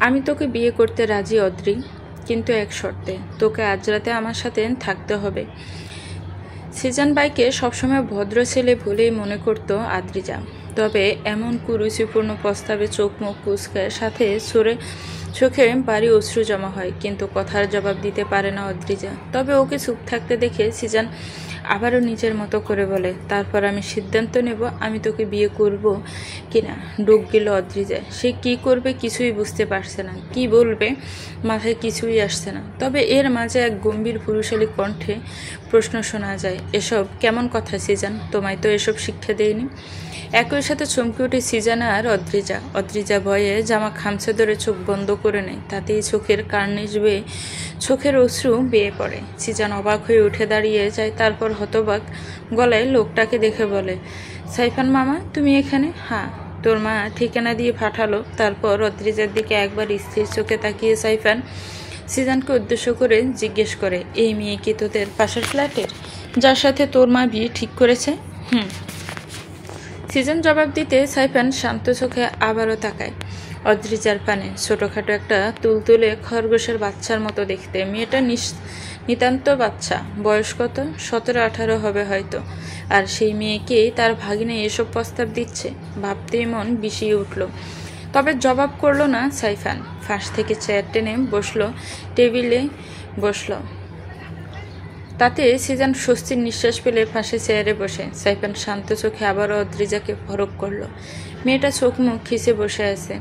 আমি তোকে বিয়ে করতে রাজি অদ্রি, কিন্তু এক শর্তে, তোকে আজ রাতে আমার সাথে থাকতে হবে। সিজান বাইকে সবসময় ভদ্র ছেলে বলেই মনে করত আদ্রিজা, তবে এমন কুরুচিপূর্ণ প্রস্তাবে চোখ মুখ কুচকায়, সাথে চোখে বাড়ি অশ্রু জমা হয়, কিন্তু কথার জবাব দিতে পারে না অদ্রিজা। তবে ওকে চুপ থাকতে দেখে সিজান আবারও নিজের মতো করে বলে, তারপর আমি সিদ্ধান্ত নেব আমি তোকে বিয়ে করব কিনা। ডুব গেল অদ্রিজা। সে কি করবে কিছুই বুঝতে পারছে না, কি বলবে মাথায় কিছুই আসছে না। তবে এর মাঝে এক গম্ভীর পুরুষালী কণ্ঠে প্রশ্ন শোনা যায়, এসব কেমন কথা সিজান, তোমায় তো এসব শিক্ষা দেয়নি। একই সাথে চমকে উঠে সিজান আর অদ্রিজা ভয়ে জামা খামচে ধরে চোখ বন্ধ করে নেয়, তাতেই চোখের কার্নিশ বেয়ে চোখের অশ্রু বেয়ে পড়ে। সিজান অবাক হয়ে উঠে দাঁড়িয়ে যায়, তারপর হতবাক গলায় লোকটাকে দেখে বলে, সাইফান মামা তুমি এখানে? হ্যাঁ, তোর মা ঠিকানা দিয়ে পাঠালো। তারপর অদ্রিজার দিকে একবার স্থির চোখে তাকিয়ে সাইফান সিজানকে উদ্দেশ্য করে জিজ্ঞেস করে, এই মেয়ে কি তোদের পাশের ফ্ল্যাটের, যার সাথে তোর মা বিয়ে ঠিক করেছে? হুম। সিজন জবাব দিতে সাইফান শান্ত চোখে আবারও তাকায় অদ্রিজার পানে। ছোটোখাটো একটা তুলতুলে খরগোশের বাচ্চার মতো দেখতে মেয়েটা, নিতান্ত বাচ্চা। বয়স কত? 17-18 হবে হয়তো। আর সেই মেয়েকেই তার ভাগিনে এসব প্রস্তাব দিচ্ছে, ভাবতেই মন বিষিয়ে উঠল। তবে জবাব করলো না সাইফান। ফাঁস থেকে চেয়ার টেনে টেবিলে বসলো। তাতে সিজান স্বস্তির নিঃশ্বাস পেলে পাশে চেয়ারে বসে। সাইফান শান্ত চোখে আবারও অদ্রিজাকে পরখ করলো। মেয়েটা চোখ মুখ খিসে বসে আছে,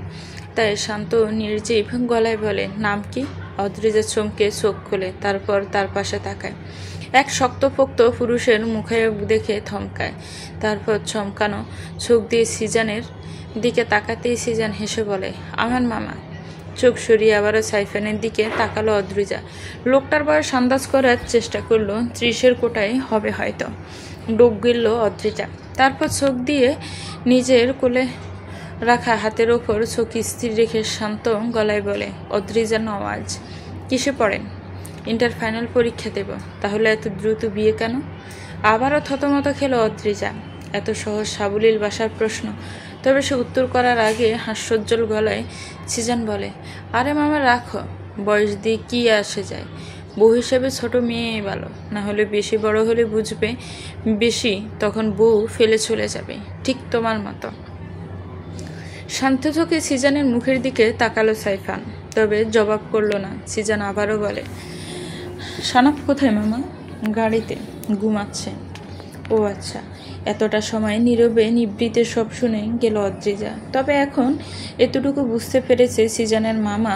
তাই শান্ত নির্জীব গলায় বলে, নাম কি? অদ্রিজা চমকে চোখ খোলে, তারপর তার পাশে তাকায়। এক শক্তপোক্ত পুরুষের মুখে দেখে থমকায়, তারপর চমকানো চোখ দিয়ে সিজানের দিকে তাকাতেই সিজান হেসে বলে, আমার মামা। চোখ সরিয়ে আবারও সাইফানের দিকে তাকালো অদ্রিজা। লোকটার বয়স আন্দাজ করার চেষ্টা করলো, 30-এর কোটায় হবে হয়তো। ডুব গেল অদ্রিজা। তারপর চোখ দিয়ে নিজের কোলে রাখা হাতের ওপর চোখ স্থির রেখে শান্ত গলায় বলে, অদ্রিজা নওয়াজ। কিসে পড়েন? ইন্টার ফাইনাল পরীক্ষা দেব। তাহলে এত দ্রুত বিয়ে কেন? আবারও থতমত খেলো অদ্রিজা। এত সহজ সাবলীল ভাষার প্রশ্ন, তবে সে উত্তর করার আগে হাস্যোজ্জ্বল গলায় সিজান বলে, আরে মামা রাখো, বয়স দিয়ে কি আসে যায়, বউ হিসেবে ছোট মেয়েই ভালো, না হলে বেশি বড় হলে বুঝবে বেশি, তখন বউ ফেলে চলে যাবে, ঠিক তোমার মতো। শান্ত চোখে সিজানের মুখের দিকে তাকালো সাইফান, তবে জবাব করলো না। সিজান আবারও বলে, সানাপ কোথায় মামা? গাড়িতে ঘুমাচ্ছে। ও আচ্ছা। এতটা সময় নীরবে নিবৃতে সব শুনে গেল অদ্রিজা। তবে এখন এতটুকু বুঝতে পেরেছে সিজানের মামা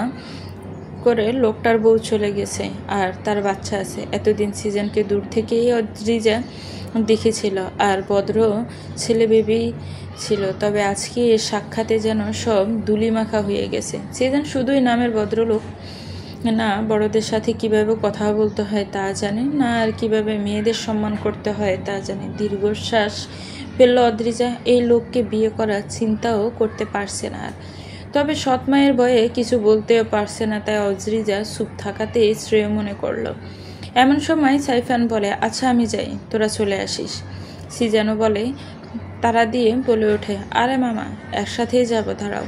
করে লোকটার বউ চলে গেছে আর তার বাচ্চা আছে। এতদিন সিজানকে দূর থেকেই অদ্রিজা দেখেছিল আর ভদ্র ছেলে বেবি ছিল, তবে আজকে এর সাক্ষাতে যেন সব ধুলিমাখা হয়ে গেছে। সিজান শুধুই নামের ভদ্রলোক না, বড়দের সাথে কিভাবে কথা বলতে হয় তা জানে না, আর কিভাবে মেয়েদের সম্মান করতে হয় তা জানে। দীর্ঘশ্বাস ফেলল অদ্রিজা। এই লোককে বিয়ে করার চিন্তাও করতে পারছে না আর, তবে সৎ মায়ের ভয়ে কিছু বলতেও পারছে না, তাই অদ্রিজা চুপ থাকাতেই শ্রেয় মনে করলো। এমন সময় সাইফান বলে, আচ্ছা আমি যাই, তোরা চলে আসিস। সিজানও বলে, তারা দিয়ে বলে ওঠে, আরে মামা একসাথেই যাবো, দাঁড়াও।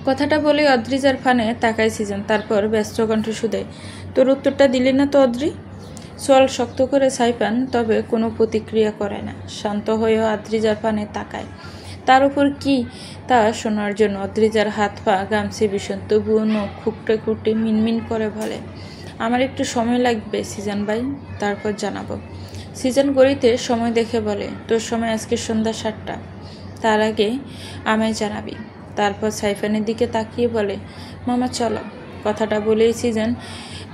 কথাটা বলে অদ্রিজার ফানে তাকায় সিজন, তারপর ব্যস্ত কণ্ঠে শুধায়, তোর উত্তরটা দিলি না তো অদ্রি? চল শক্ত করে সাইফান, তবে কোনো প্রতিক্রিয়া করে না। শান্ত হয়েও অদ্রিজার ফানে তাকায়, তার উপর কি তা শোনার জন্য। অদ্রিজার হাত পা গামছে ভীষণ, তবুও নখ খুঁকটে খুঁটে মিনমিন করে বলে, আমার একটু সময় লাগবে সিজন ভাই, তারপর জানাবো। সিজন গড়িতে সময় দেখে বলে, তোর সময় আজকে সন্ধ্যা 7টা, তার আগে আমায় জানাবি। তারপর সাইফানের দিকে তাকিয়ে বলে, মামা চলো। কথাটা বলেই সিজন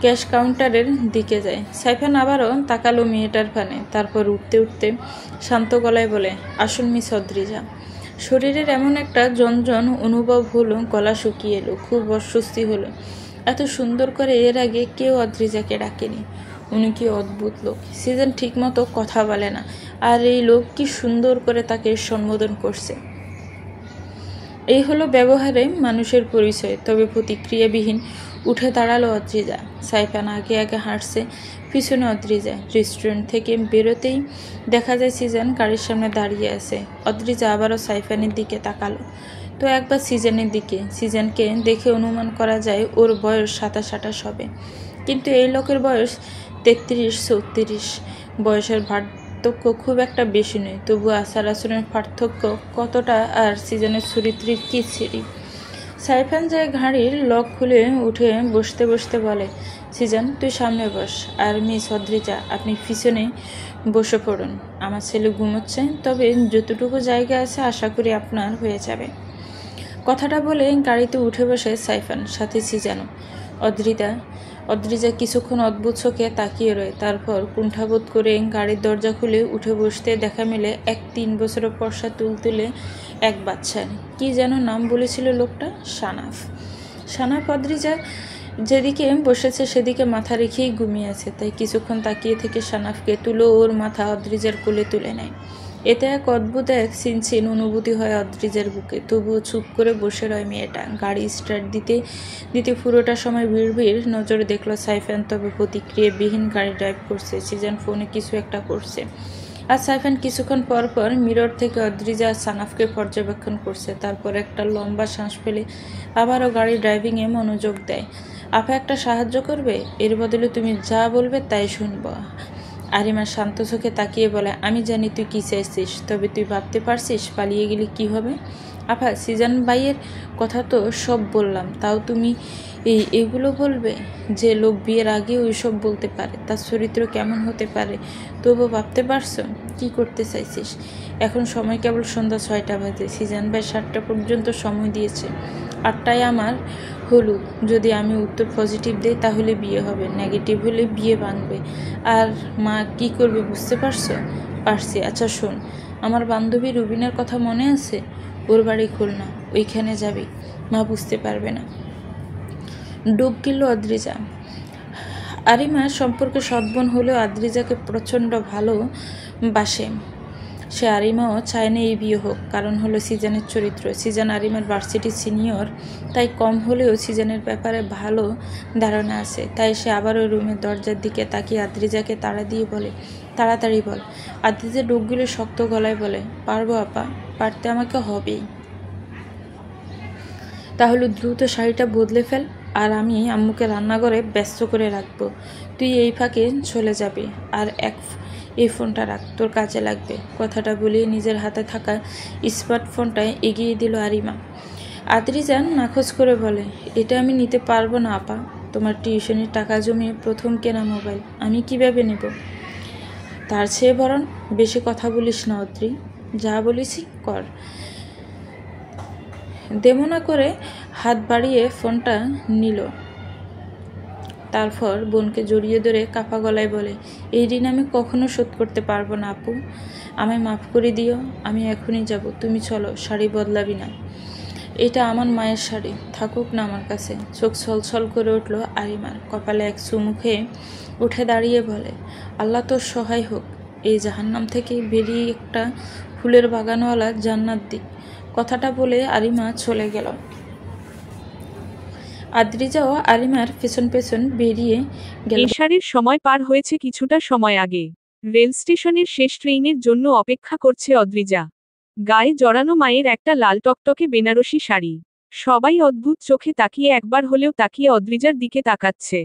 ক্যাশ কাউন্টারের দিকে যায়। সাইফান আবারও তাকালো মেয়েটার ফানে, তারপর উঠতে উঠতে শান্ত গলায় বলে, আসুন মিস অদ্রিজা। শরীরের এমন একটা জনজন অনুভব হলো, গলা শুকিয়ে এলো, খুব অস্বস্তি হলো। এত সুন্দর করে এর আগে কেউ অদ্রিজাকে ডাকেনি। উনি কি অদ্ভুত লোক, সিজন ঠিকমতো কথা বলে না, আর এই লোক কি সুন্দর করে তাকে সম্বোধন করছে। এই হলো ব্যবহারে মানুষের পরিচয়। তবে প্রতিক্রিয়াবিহীন উঠে দাঁড়ালো অদ্রিজা। সাইফান আগে আগে হাঁটছে, পিছনে অদ্রিজা। রেস্টুরেন্ট থেকে বেরোতেই দেখা যায় সিজন গাড়ির সামনে দাঁড়িয়ে আছে। অদ্রিজা আবারও সাইফানের দিকে তাকালো, তো একবার সিজনের দিকে। সিজনকে দেখে অনুমান করা যায় ওর বয়স 27-28 হবে, কিন্তু এই লোকের বয়স 33-34। বয়সের পার্থক্য খুব একটা বেশি নয়, তবু আচার আচরণের পার্থক্য কতটা, আর সিজনের চরিত্রের কী ছিরি। সাইফান যায় ঘাড়ির লক খুলে উঠে বসতে বসতে বলে, সিজন তুই সামনে বস, আর মিস অদ্রিজা আপনি পিছনে বসে পড়ুন। আমার ছেলে ঘুমোচ্ছে, তবে যতটুকু জায়গা আছে আশা করি আপনার হয়ে যাবে। কথাটা বলে গাড়িতে উঠে বসে সাইফান, সাথে সিজানও। অদ্রিজা কিছুক্ষণ অদ্ভুত চোখে তাকিয়ে রয়, তারপর কুণ্ঠাবোধ করে গাড়ির দরজা খুলে উঠে বসতে দেখা মেলে এক 3 বছরের পর্সা তুলতুলে এক বাচ্চার। কি যেন নাম বলেছিল লোকটা? সানাফ। অদ্রিজা যেদিকে বসেছে সেদিকে মাথা রেখেই ঘুমিয়ে আছে, তাই কিছুক্ষণ তাকিয়ে থেকে সানাফকে তুলো ওর মাথা অদ্রিজার কোলে তুলে নেয়। এতে এক অদ্ভুত এক চিনচিন অনুভূতি হয় অদ্রিজার বুকে, তবুও চুপ করে বসে রয় মেয়েটা। গাড়ি স্টার্ট দিতে দিতে পুরোটা সময় ভিড় নজরে দেখলো সাইফান, তবে প্রতিক্রিয়াবিহীন গাড়ি ড্রাইভ করছে। সিজন ফোনে কিছু একটা করছে, আর সাইফান কিছুক্ষণ পর পর মিরর থেকে অদ্রিজা আর সানাফকে পর্যবেক্ষণ করছে। তারপর একটা লম্বা শ্বাস ফেলে আবারও গাড়ি ড্রাইভিংয়ে মনোযোগ দেয়। আপা একটা সাহায্য করবে? এর বদলে তুমি যা বলবে তাই শুনব। আরিমা শান্ত চোখে তাকিয়ে বলে, আমি জানি তুই কী চাইছিস, তবে তুই ভাবতে পারছিস পালিয়ে গেলে কি হবে? আপা, সিজন ভাইয়ের কথা তো সব বললাম, তাও তুমি এগুলো বলবে? যে লোক বিয়ের আগে ওইসব বলতে পারে, তার চরিত্র কেমন হতে পারে তবু ভাবতে পারছো? কি করতে চাইছিস? এখন সময় কেবল সন্ধ্যা 6টা বাজে। সিজন ভাই 7টা পর্যন্ত সময় দিয়েছে, 8টায় আমার হলুদ। যদি আমি উত্তর পজিটিভ দিই তাহলে বিয়ে হবে, নেগেটিভ হলে বিয়ে ভাঙবে। আর মা কি করবে বুঝতে পারছো? পারছি। আচ্ছা শোন, আমার বান্ধবী রুবিনের কথা মনে আছে? ওর বাড়ি খুলনা, ওইখানে যাবি, মা বুঝতে পারবে না। ডুব গেল অদ্রিজা। আরিমা সম্পর্কে সদ্বোন হলেও আদ্রিজাকে প্রচণ্ড ভালোবাসে সে। আরিমাও চায় না এই বিয়ে হোক, কারণ হলো সিজনের চরিত্র। সিজন আরিমার ভার্সিটি সিনিয়র, তাই কম হলেও সিজনের ব্যাপারে ভালো ধারণা আছে। তাই সে আবারও রুমের দরজার দিকে তাকিয়ে আদ্রিজাকে তাড়া দিয়ে বলে, তাড়াতাড়ি বল। আদ্রিজা ডুবগুলো শক্ত গলায় বলে, পারবো আপা, পারতে আমাকে হবেই। তাহলে দ্রুত শাড়িটা বদলে ফেল, আর আমি আম্মুকে রান্নাঘরে ব্যস্ত করে রাখবো। তুই এই ফাঁকে চলে যাবি, আর এই ফোনটা রাখ, তোর কাজে লাগবে। কথাটা বলে নিজের হাতে থাকা স্মার্টফোনটা এগিয়ে দিল আরিমা। আদ্রিজা নাখোশ করে বলে, এটা আমি নিতে পারবো না আপা, তোমার টিউশনির টাকা জমিয়ে প্রথম কেনা মোবাইল আমি কিভাবে নেব? তার চেয়ে বরং বেশি কথা বলিস না অদ্রি, যা বলেছি কর। দেমনা করে হাত বাড়িয়ে ফোনটা নিল, তারপর বোনকে জড়িয়ে ধরে কাঁপা গলায় বলে, এই ঋণ আমি কখনো শোধ করতে পারবো না আপু, আমায় মাফ করে দিও। আমি এখনই যাব, তুমি চলো, শাড়ি বদলাবি না। এটা আমার মায়ের শাড়ি, থাকুক না আমার কাছে। চোখ ছলছল করে উঠল আরিমার, কপালে এক চুমুখে উঠে দাঁড়িয়ে বলে, আল্লাহ তোর সহায় হোক, এই জাহান্নাম থেকে বেরিয়ে একটা ফুলের বাগানওয়ালা জান্নাত দিক। কথাটা বলে আরিমা চলে গেল। আদ্রিজাও আরিমার পেছন পেছন বেরিয়ে গেল। এশারের সময় পার হয়েছে কিছুটা সময় আগে। রেল স্টেশনের শেষ ট্রেনের জন্য অপেক্ষা করছে অদ্রিজা। গায়ে জড়ানো মায়ের একটা লাল টকটকে বেনারসি শাড়ি। সবাই অদ্ভুত চোখে তাকিয়ে একবার হলেও তাকিয়ে অদ্রিজার দিকে তাকাচ্ছে।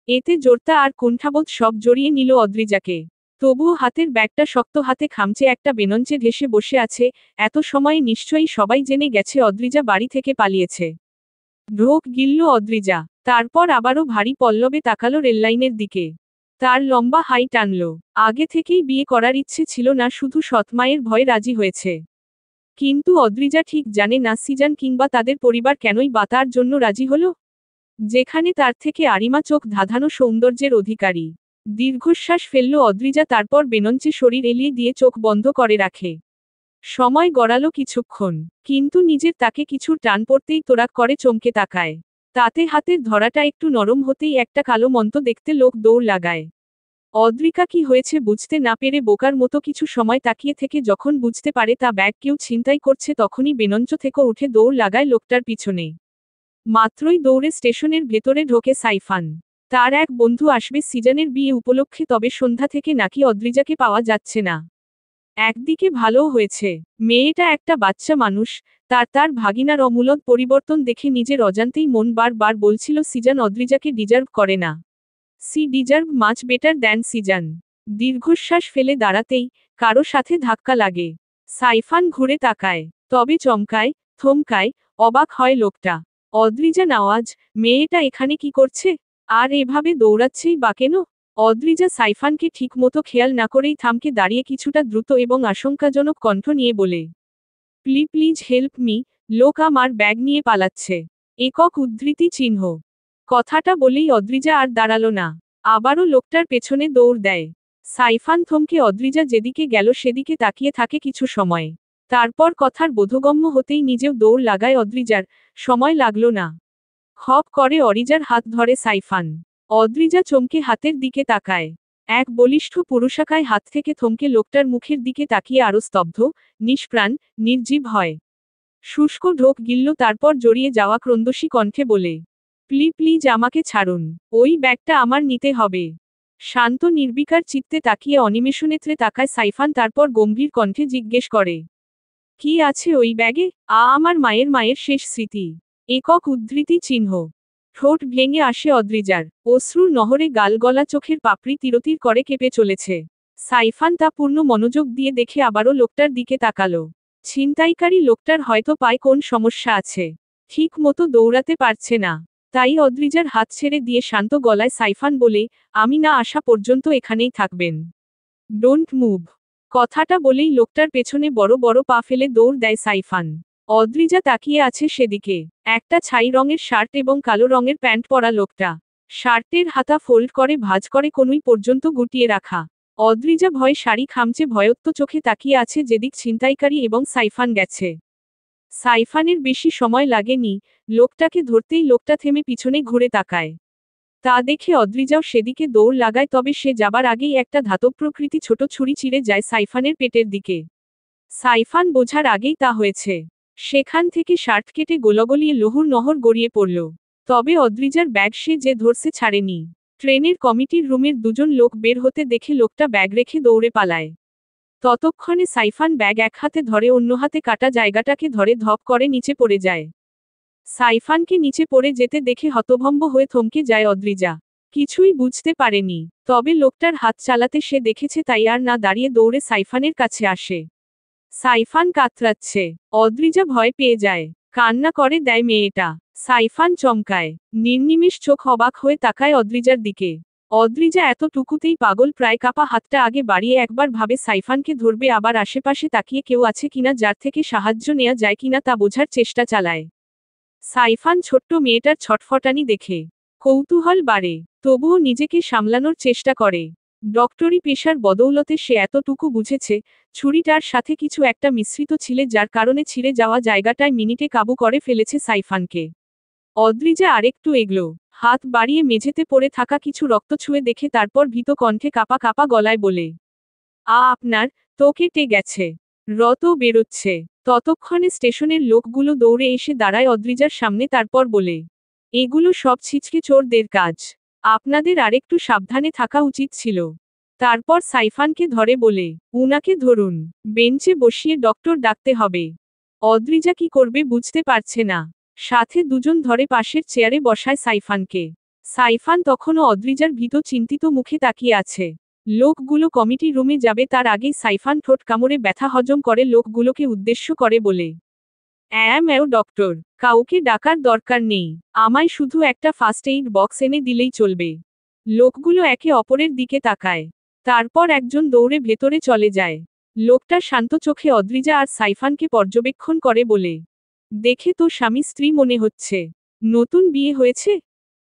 এতে জোরতা আর কুণ্ঠাবোধ সব জড়িয়ে নিল অদ্রিজাকে। তবুও হাতের ব্যাগটা শক্ত হাতে খামচে একটা বেনঞ্চে ঘেঁষে বসে আছে। এত সময়ে নিশ্চয়ই সবাই জেনে গেছে অদ্রিজা বাড়ি থেকে পালিয়েছে। ঢোক গিলল অদ্রিজা, তারপর আবারও ভারী পল্লবে তাকালো রেললাইনের দিকে। তার লম্বা হাই টানল। আগে থেকেই বিয়ে করার ইচ্ছে ছিল না, শুধু সৎমায়ের ভয়ে রাজি হয়েছে। কিন্তু অদ্রিজা ঠিক জানে না সিজান কিংবা তাদের পরিবার কেনই বা তার জন্য রাজি হলো। যেখানে তার থেকে আরিমা চোখ ধাঁধানো সৌন্দর্যের অধিকারী। দীর্ঘশ্বাস ফেলল অদ্রিজা, তারপর বেনঞ্চে শরীর এলিয়ে দিয়ে চোখ বন্ধ করে রাখে। সময় গড়ালো কিছুক্ষণ, কিন্তু নিজের তাকে কিছুর টান পড়তেই তোরাক করে চমকে তাকায়। তাতে হাতের ধরাটা একটু নরম হতেই একটা কালো মন্ত দেখতে লোক দৌড় লাগায়। অদ্রিকা কি হয়েছে বুঝতে না পেরে বোকার মতো কিছু সময় তাকিয়ে থেকে যখন বুঝতে পারে তা ব্যাগ কেউ ছিনতাই করছে, তখনই বেনঞ্চ থেকে উঠে দৌড় লাগায় লোকটার পিছনে। মাত্রই দৌড়ে স্টেশনের ভেতরে ঢোকে সাইফান। তার এক বন্ধু আসবে সিজানের বিয়ে উপলক্ষে, তবে সন্ধ্যা থেকে নাকি অদ্রিজাকে পাওয়া যাচ্ছে না। একদিকে ভালোও হয়েছে, মেয়েটা একটা বাচ্চা মানুষ, তার ভাগিনার অমূলদ পরিবর্তন দেখে নিজের অজান্তেই মন বারবার বলছিল সিজান অদ্রিজাকে ডিজার্ভ করে না। She deserve much better than Sizan. দীর্ঘশ্বাস ফেলে দাঁড়াতেই কারো সাথে ধাক্কা লাগে। সাইফান ঘুরে তাকায়, তবে চমকায়, থমকায়, অবাক হয় লোকটা। অদ্রিজা নওয়াজ, মেয়েটা এখানে কি করছে? আর এভাবে দৌড়াচ্ছেই বা কেন? অদ্রিজা সাইফানকে ঠিকমতো খেয়াল না করেই থামকে দাঁড়িয়ে কিছুটা দ্রুত এবং আশঙ্কাজনক কণ্ঠ নিয়ে বলে, প্লিজ হেল্প মি, লোক আমার ব্যাগ নিয়ে পালাচ্ছে। একক উদ্ধৃতি চিহ্ন। কথাটা বলেই অদ্রিজা আর দাঁড়ালো না, আবারও লোকটার পেছনে দৌড় দেয়। সাইফান থমকে অদ্রিজা যেদিকে গেল সেদিকে তাকিয়ে থাকে কিছু সময়। তারপর কথার বোধগম্য হতেই নিজেও দৌড় লাগায় অদ্রিজার। সময় লাগলো না। খপ করে অরিজার হাত ধরে সাইফান। অদ্রিজা চমকে হাতের দিকে তাকায়। এক বলিষ্ঠ পুরুষাকায় হাত থেকে থমকে লোকটার মুখের দিকে তাকিয়ে আরো স্তব্ধ, নিষ্প্রাণ, নির্জীব হয়। শুষ্ক ঢোক গিলল, তারপর জড়িয়ে যাওয়া ক্রন্দসী কণ্ঠে বলে, প্লিজ আমাকে ছাড়ুন, ওই ব্যাগটা আমার নিতে হবে। শান্ত নির্বিকার চিত্তে তাকিয়ে অনিমেষনেত্রে তাকায় সাইফান, তারপর গম্ভীর কণ্ঠে জিজ্ঞেস করে, কি আছে ওই ব্যাগে? আমার মায়ের শেষ স্মৃতি। একক উদ্ধৃতি চিহ্ন। ঠোঁট ভেঙে আসে অদ্রিজার। অশ্রুর নহরে গাল গলা, চোখের পাপড়ি তিরতির করে কেঁপে চলেছে। সাইফান তা পূর্ণ মনোযোগ দিয়ে দেখে আবারও লোকটার দিকে তাকালো। ছিনতাইকারী লোকটার হয়তো পায়ে কোন সমস্যা আছে, ঠিক মতো দৌড়াতে পারছে না। তাই অদ্রিজার হাত ছেড়ে দিয়ে শান্ত গলায় সাইফান বলে, আমি না আসা পর্যন্ত এখানেই থাকবেন। Don't move. কথাটা বলেই লোকটার পেছনে বড় বড় পা ফেলে দৌড় দেয় সাইফান। অদ্রিজা তাকিয়ে আছে সেদিকে। একটা ছাই রঙের শার্ট এবং কালো রঙের প্যান্ট পরা লোকটা। শার্টের হাতা ফোল্ড করে ভাঁজ করে কনুই পর্যন্ত গুটিয়ে রাখা। অদ্রিজা ভয়ে শাড়ি খামচে ভয়ত্ব চোখে তাকিয়ে আছে যেদিক ছিনতাইকারী এবং সাইফান গেছে। সাইফানের বেশি সময় লাগেনি, লোকটাকে ধরতেই লোকটা থেমে পিছনে ঘুরে তাকায়। তা দেখে অদ্রিজাও সেদিকে দৌড় লাগায়, তবে সে যাবার আগেই একটা ধাতব প্রকৃতি ছোট ছুরি চিরে যায় সাইফানের পেটের দিকে। সাইফান বোঝার আগেই তা হয়েছে। সেখান থেকে শার্ট কেটে গোলগলিয়ে লহুর নহর গড়িয়ে পড়ল। তবে অদ্রিজার ব্যাগ সে যে ধরছে ছাড়েনি। ট্রেনের কমিটির রুমের দুজন লোক বের হতে দেখে লোকটা ব্যাগ রেখে দৌড়ে পালায়। ততক্ষণে সাইফান ব্যাগ এক হাতে ধরে অন্য হাতে কাটা জায়গাটাকে ধরে ধপ করে নিচে পড়ে যায়। সাইফানকে নিচে পড়ে যেতে দেখে হতভম্ব হয়ে থমকে যায় অদ্রিজা। কিছুই বুঝতে পারেনি, তবে লোকটার হাত চালাতে সে দেখেছে, তাই আর না দাঁড়িয়ে দৌড়ে সাইফানের কাছে আসে। সাইফান কাতরাচ্ছে। অদ্রিজা ভয় পেয়ে যায়। কান্না করে দেয় মেয়েটা। সাইফান চমকায়। নির্নিমেষ চোখ অবাক হয়ে তাকায় অদ্রিজার দিকে। অদ্রিজা এতটুকুতেই পাগল, প্রায় কাপা হাতটা আগে বাড়িয়ে একবার ভাবে সাইফানকে ধরবে, আবার আশেপাশে তাকিয়ে কেউ আছে কিনা, যার থেকে সাহায্য নেওয়া যায় কিনা তা বোঝার চেষ্টা চালায়। সাইফান ছোট্ট মেয়েটার ছটফটানি দেখে কৌতূহল বাড়ে, তবুও নিজেকে সামলানোর চেষ্টা করে। ডক্টরি পেশার বদৌলতে সে এতটুকু বুঝেছে, ছুরিটার সাথে কিছু একটা মিশ্রিত ছিল, যার কারণে ছিঁড়ে যাওয়া জায়গাটায় মিনিটে কাবু করে ফেলেছে সাইফানকে। অদ্রিজা আরেকটু এগলো, হাত বাড়িয়ে মেঝেতে পড়ে থাকা কিছু রক্ত ছুঁয়ে দেখে, তারপর ভীত কণ্ঠে কাপা কাপা গলায় বলে, আপনার তো কেটে গেছে, রত বেরোচ্ছে। ততক্ষণে স্টেশনের লোকগুলো দৌড়ে এসে দাঁড়ায় অদ্রিজার সামনে, তারপর বলে, এগুলো সব ছিচকে চোরদের কাজ, আপনাদের আরেকটু সাবধানে থাকা উচিত ছিল। তারপর সাইফানকে ধরে বলে, উনাকে ধরুন, বেঞ্চে বসিয়ে ডক্টর ডাকতে হবে। অদ্রিজা কি করবে বুঝতে পারছে না। সাথে দুজন ধরে পাশের চেয়ারে বসায় সাইফানকে। সাইফান তখনও অদ্রিজার ভীত চিন্তিত মুখে তাকিয়ে আছে। লোকগুলো কমিটি রুমে যাবে তার আগেই সাইফান ঠোঁট কামড়ে ব্যথা হজম করে লোকগুলোকে উদ্দেশ্য করে বলে, ডক্টর, কাউকে ডাকার দরকার নেই, আমায় শুধু একটা ফার্স্ট এইড বক্স এনে দিলেই চলবে। লোকগুলো একে অপরের দিকে তাকায়। তারপর একজন দৌড়ে ভেতরে চলে যায়। লোকটা শান্ত চোখে অদ্রিজা আর সাইফানকে পর্যবেক্ষণ করে বলে, দেখে তো স্বামী স্ত্রী মনে হচ্ছে, নতুন বিয়ে হয়েছে?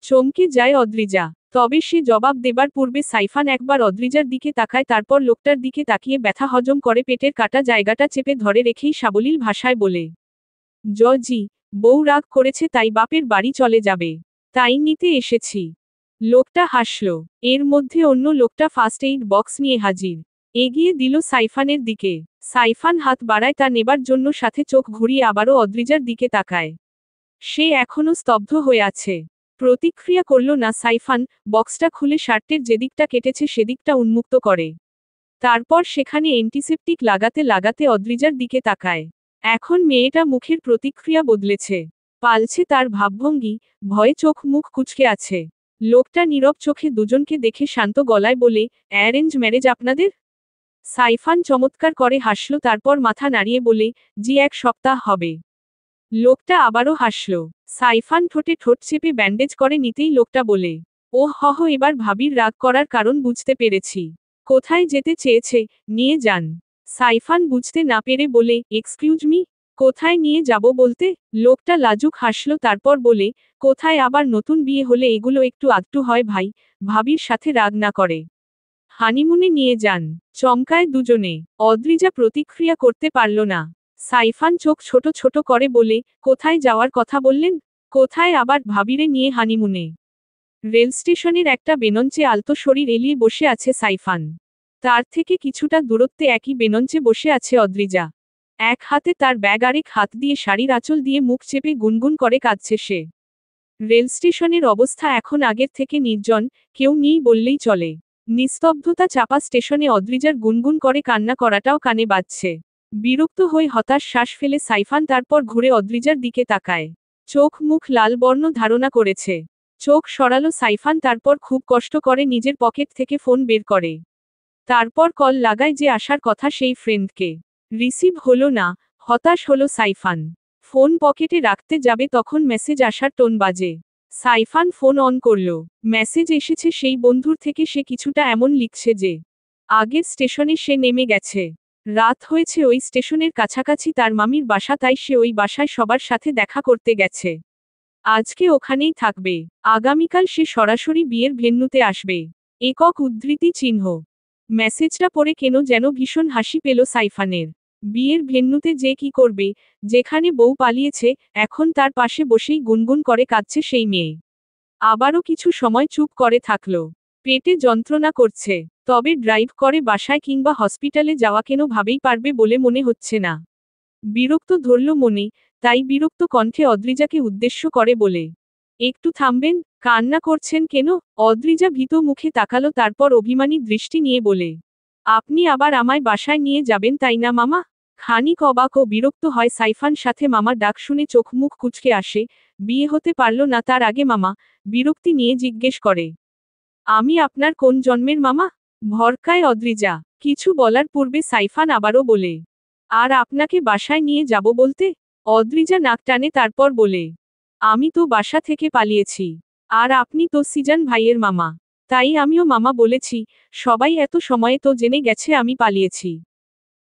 চমকে যায় অদ্রিজা। তবে সে জবাব দেবার পূর্বে সাইফান একবার অদ্রিজার দিকে তাকায়, তারপর লোকটার দিকে তাকিয়ে ব্যথা হজম করে পেটের কাটা জায়গাটা চেপে ধরে রেখেই সাবলীল ভাষায় বলে, জি, বউ রাগ করেছে তাই বাপের বাড়ি চলে যাবে, তাই নিতে এসেছি। লোকটা হাসল। এর মধ্যে অন্য লোকটা ফার্স্ট এইড বক্স নিয়ে হাজির। এগিয়ে দিল সাইফানের দিকে। সাইফান হাত বাড়ায় তা নেবার জন্য, সাথে চোখ ঘুরিয়ে আবারও অদ্রিজার দিকে তাকায়। সে এখনো স্তব্ধ হয়ে আছে। প্রতিক্রিয়া করল না সাইফান। বক্সটা খুলে শার্টের যেদিকটা কেটেছে সেদিকটা উন্মুক্ত করে। তারপর সেখানে অ্যান্টিসেপটিক লাগাতে লাগাতে অদ্রিজার দিকে তাকায়। এখন মেয়েটা মুখের প্রতিক্রিয়া বদলেছে। পালছে তার ভাবভঙ্গি, ভয়ে চোখ মুখ কুঁচকে আছে। লোকটা নীরব চোখে দুজনকে দেখে শান্ত গলায় বলে, অ্যারেঞ্জ ম্যারেজ আপনাদের? সাইফান চমৎকার করে হাসল, তারপর মাথা নাড়িয়ে বলে, জি 1 সপ্তাহ হবে। লোকটা আবারও হাসল। সাইফান ঠোঁটে ঠোঁট চেপে ব্যান্ডেজ করে নিতেই লোকটা বলে, ও হহ, এবার ভাবির রাগ করার কারণ বুঝতে পেরেছি। কোথায় যেতে চেয়েছে, নিয়ে যান। সাইফান বুঝতে না পেরে বলে, এক্সকিউজ মি, কোথায় নিয়ে যাব বলতে? লোকটা লাজুক হাসল, তারপর বলে, কোথায় আবার, নতুন বিয়ে হলে এগুলো একটু আধটু হয় ভাই, ভাবির সাথে রাগ না করে। হানিমুনে নিয়ে যান। চমকায় দুজনে। অদ্রিজা প্রতিক্রিয়া করতে পারল না। সাইফান চোখ ছোট ছোট করে বলে, কোথায় যাওয়ার কথা বললেন? কোথায় আবার ভাবিরে নিয়ে হানিমুনে? রেল স্টেশনের একটা বেনঞ্চে আলতো শরীর এলিয়ে বসে আছে সাইফান। তার থেকে কিছুটা দূরত্বে একই বেনঞ্চে বসে আছে অদ্রিজা। এক হাতে তার ব্যাগ, আরেক হাত দিয়ে শাড়ির আঁচল দিয়ে মুখ চেপে গুনগুন করে কাঁদছে সে। রেল স্টেশনের অবস্থা এখন আগের থেকে নির্জন, কেউ নেই বললেই চলে। নিস্তব্ধতা চাপা স্টেশনে অদ্রিজার গুনগুন করে কান্না করাটাও কানে বাজছে। বিরক্ত হয়ে হতাশ শ্বাস ফেলে সাইফান তারপর ঘুরে অদ্রিজার দিকে তাকায়। চোখ মুখ লাল বর্ণ ধারণা করেছে। চোখ সরালো সাইফান, তারপর খুব কষ্ট করে নিজের পকেট থেকে ফোন বের করে। তারপর কল লাগায় যে আসার কথা সেই ফ্রেন্ডকে। রিসিভ হলো না। হতাশ হলো সাইফান। ফোন পকেটে রাখতে যাবে তখন মেসেজ আসার টোন বাজে। সাইফান ফোন অন করল। মেসেজ এসেছে সেই বন্ধুর থেকে, সে কিছুটা এমন লিখছে যে আগের স্টেশনে সে নেমে গেছে। রাত হয়েছে ওই স্টেশনের কাছাকাছি তার মামির বাসা, তাই সে ওই বাসায় সবার সাথে দেখা করতে গেছে। আজকে ওখানেই থাকবে। আগামীকাল সে সরাসরি বিয়ের ভেন্যুতে আসবে। একক উদ্ধৃতি চিহ্ন। মেসেজটা পড়ে কেন যেন ভীষণ হাসি পেল সাইফানের। বিয়ের ভেন্যুতে যে কি করবে, যেখানে বউ পালিয়েছে, এখন তার পাশে বসেই গুনগুন করে কাঁদছে সেই মেয়ে। আবারও কিছু সময় চুপ করে থাকলো। পেটে যন্ত্রণা করছে, তবে ড্রাইভ করে বাসায় কিংবা হসপিটালে যাওয়া কেন ভাবেই পারবে বলে মনে হচ্ছে না। বিরক্ত ধরল মনে, তাই বিরক্ত কণ্ঠে অদ্রিজাকে উদ্দেশ্য করে বলে, একটু থামবেন, কান্না করছেন কেন? অদ্রিজা ভীত মুখে তাকালো, তারপর অভিমানী দৃষ্টি নিয়ে বলে, আপনি আবার আমায় বাসায় নিয়ে যাবেন তাই না মামা? খানিক অবাক ও বিরক্ত হয় সাইফান, সাথে মামার ডাক শুনে চোখ মুখ কুঁচকে আসে। বিয়ে হতে পারল না তার আগে মামা? বিরক্তি নিয়ে জিজ্ঞেস করে, আমি আপনার কোন জন্মের মামা? ভরকায় অদ্রিজা। কিছু বলার পূর্বে সাইফান আবারও বলে, আর আপনাকে বাসায় নিয়ে যাব বলতে? অদ্রিজা নাক টানে, তারপর বলে, আমি তো বাসা থেকে পালিয়েছি। আর আপনি তো সিজান ভাইয়ের মামা। তাই আমিও মামা বলেছি। সবাই এত সময়ে তো জেনে গেছে আমি পালিয়েছি।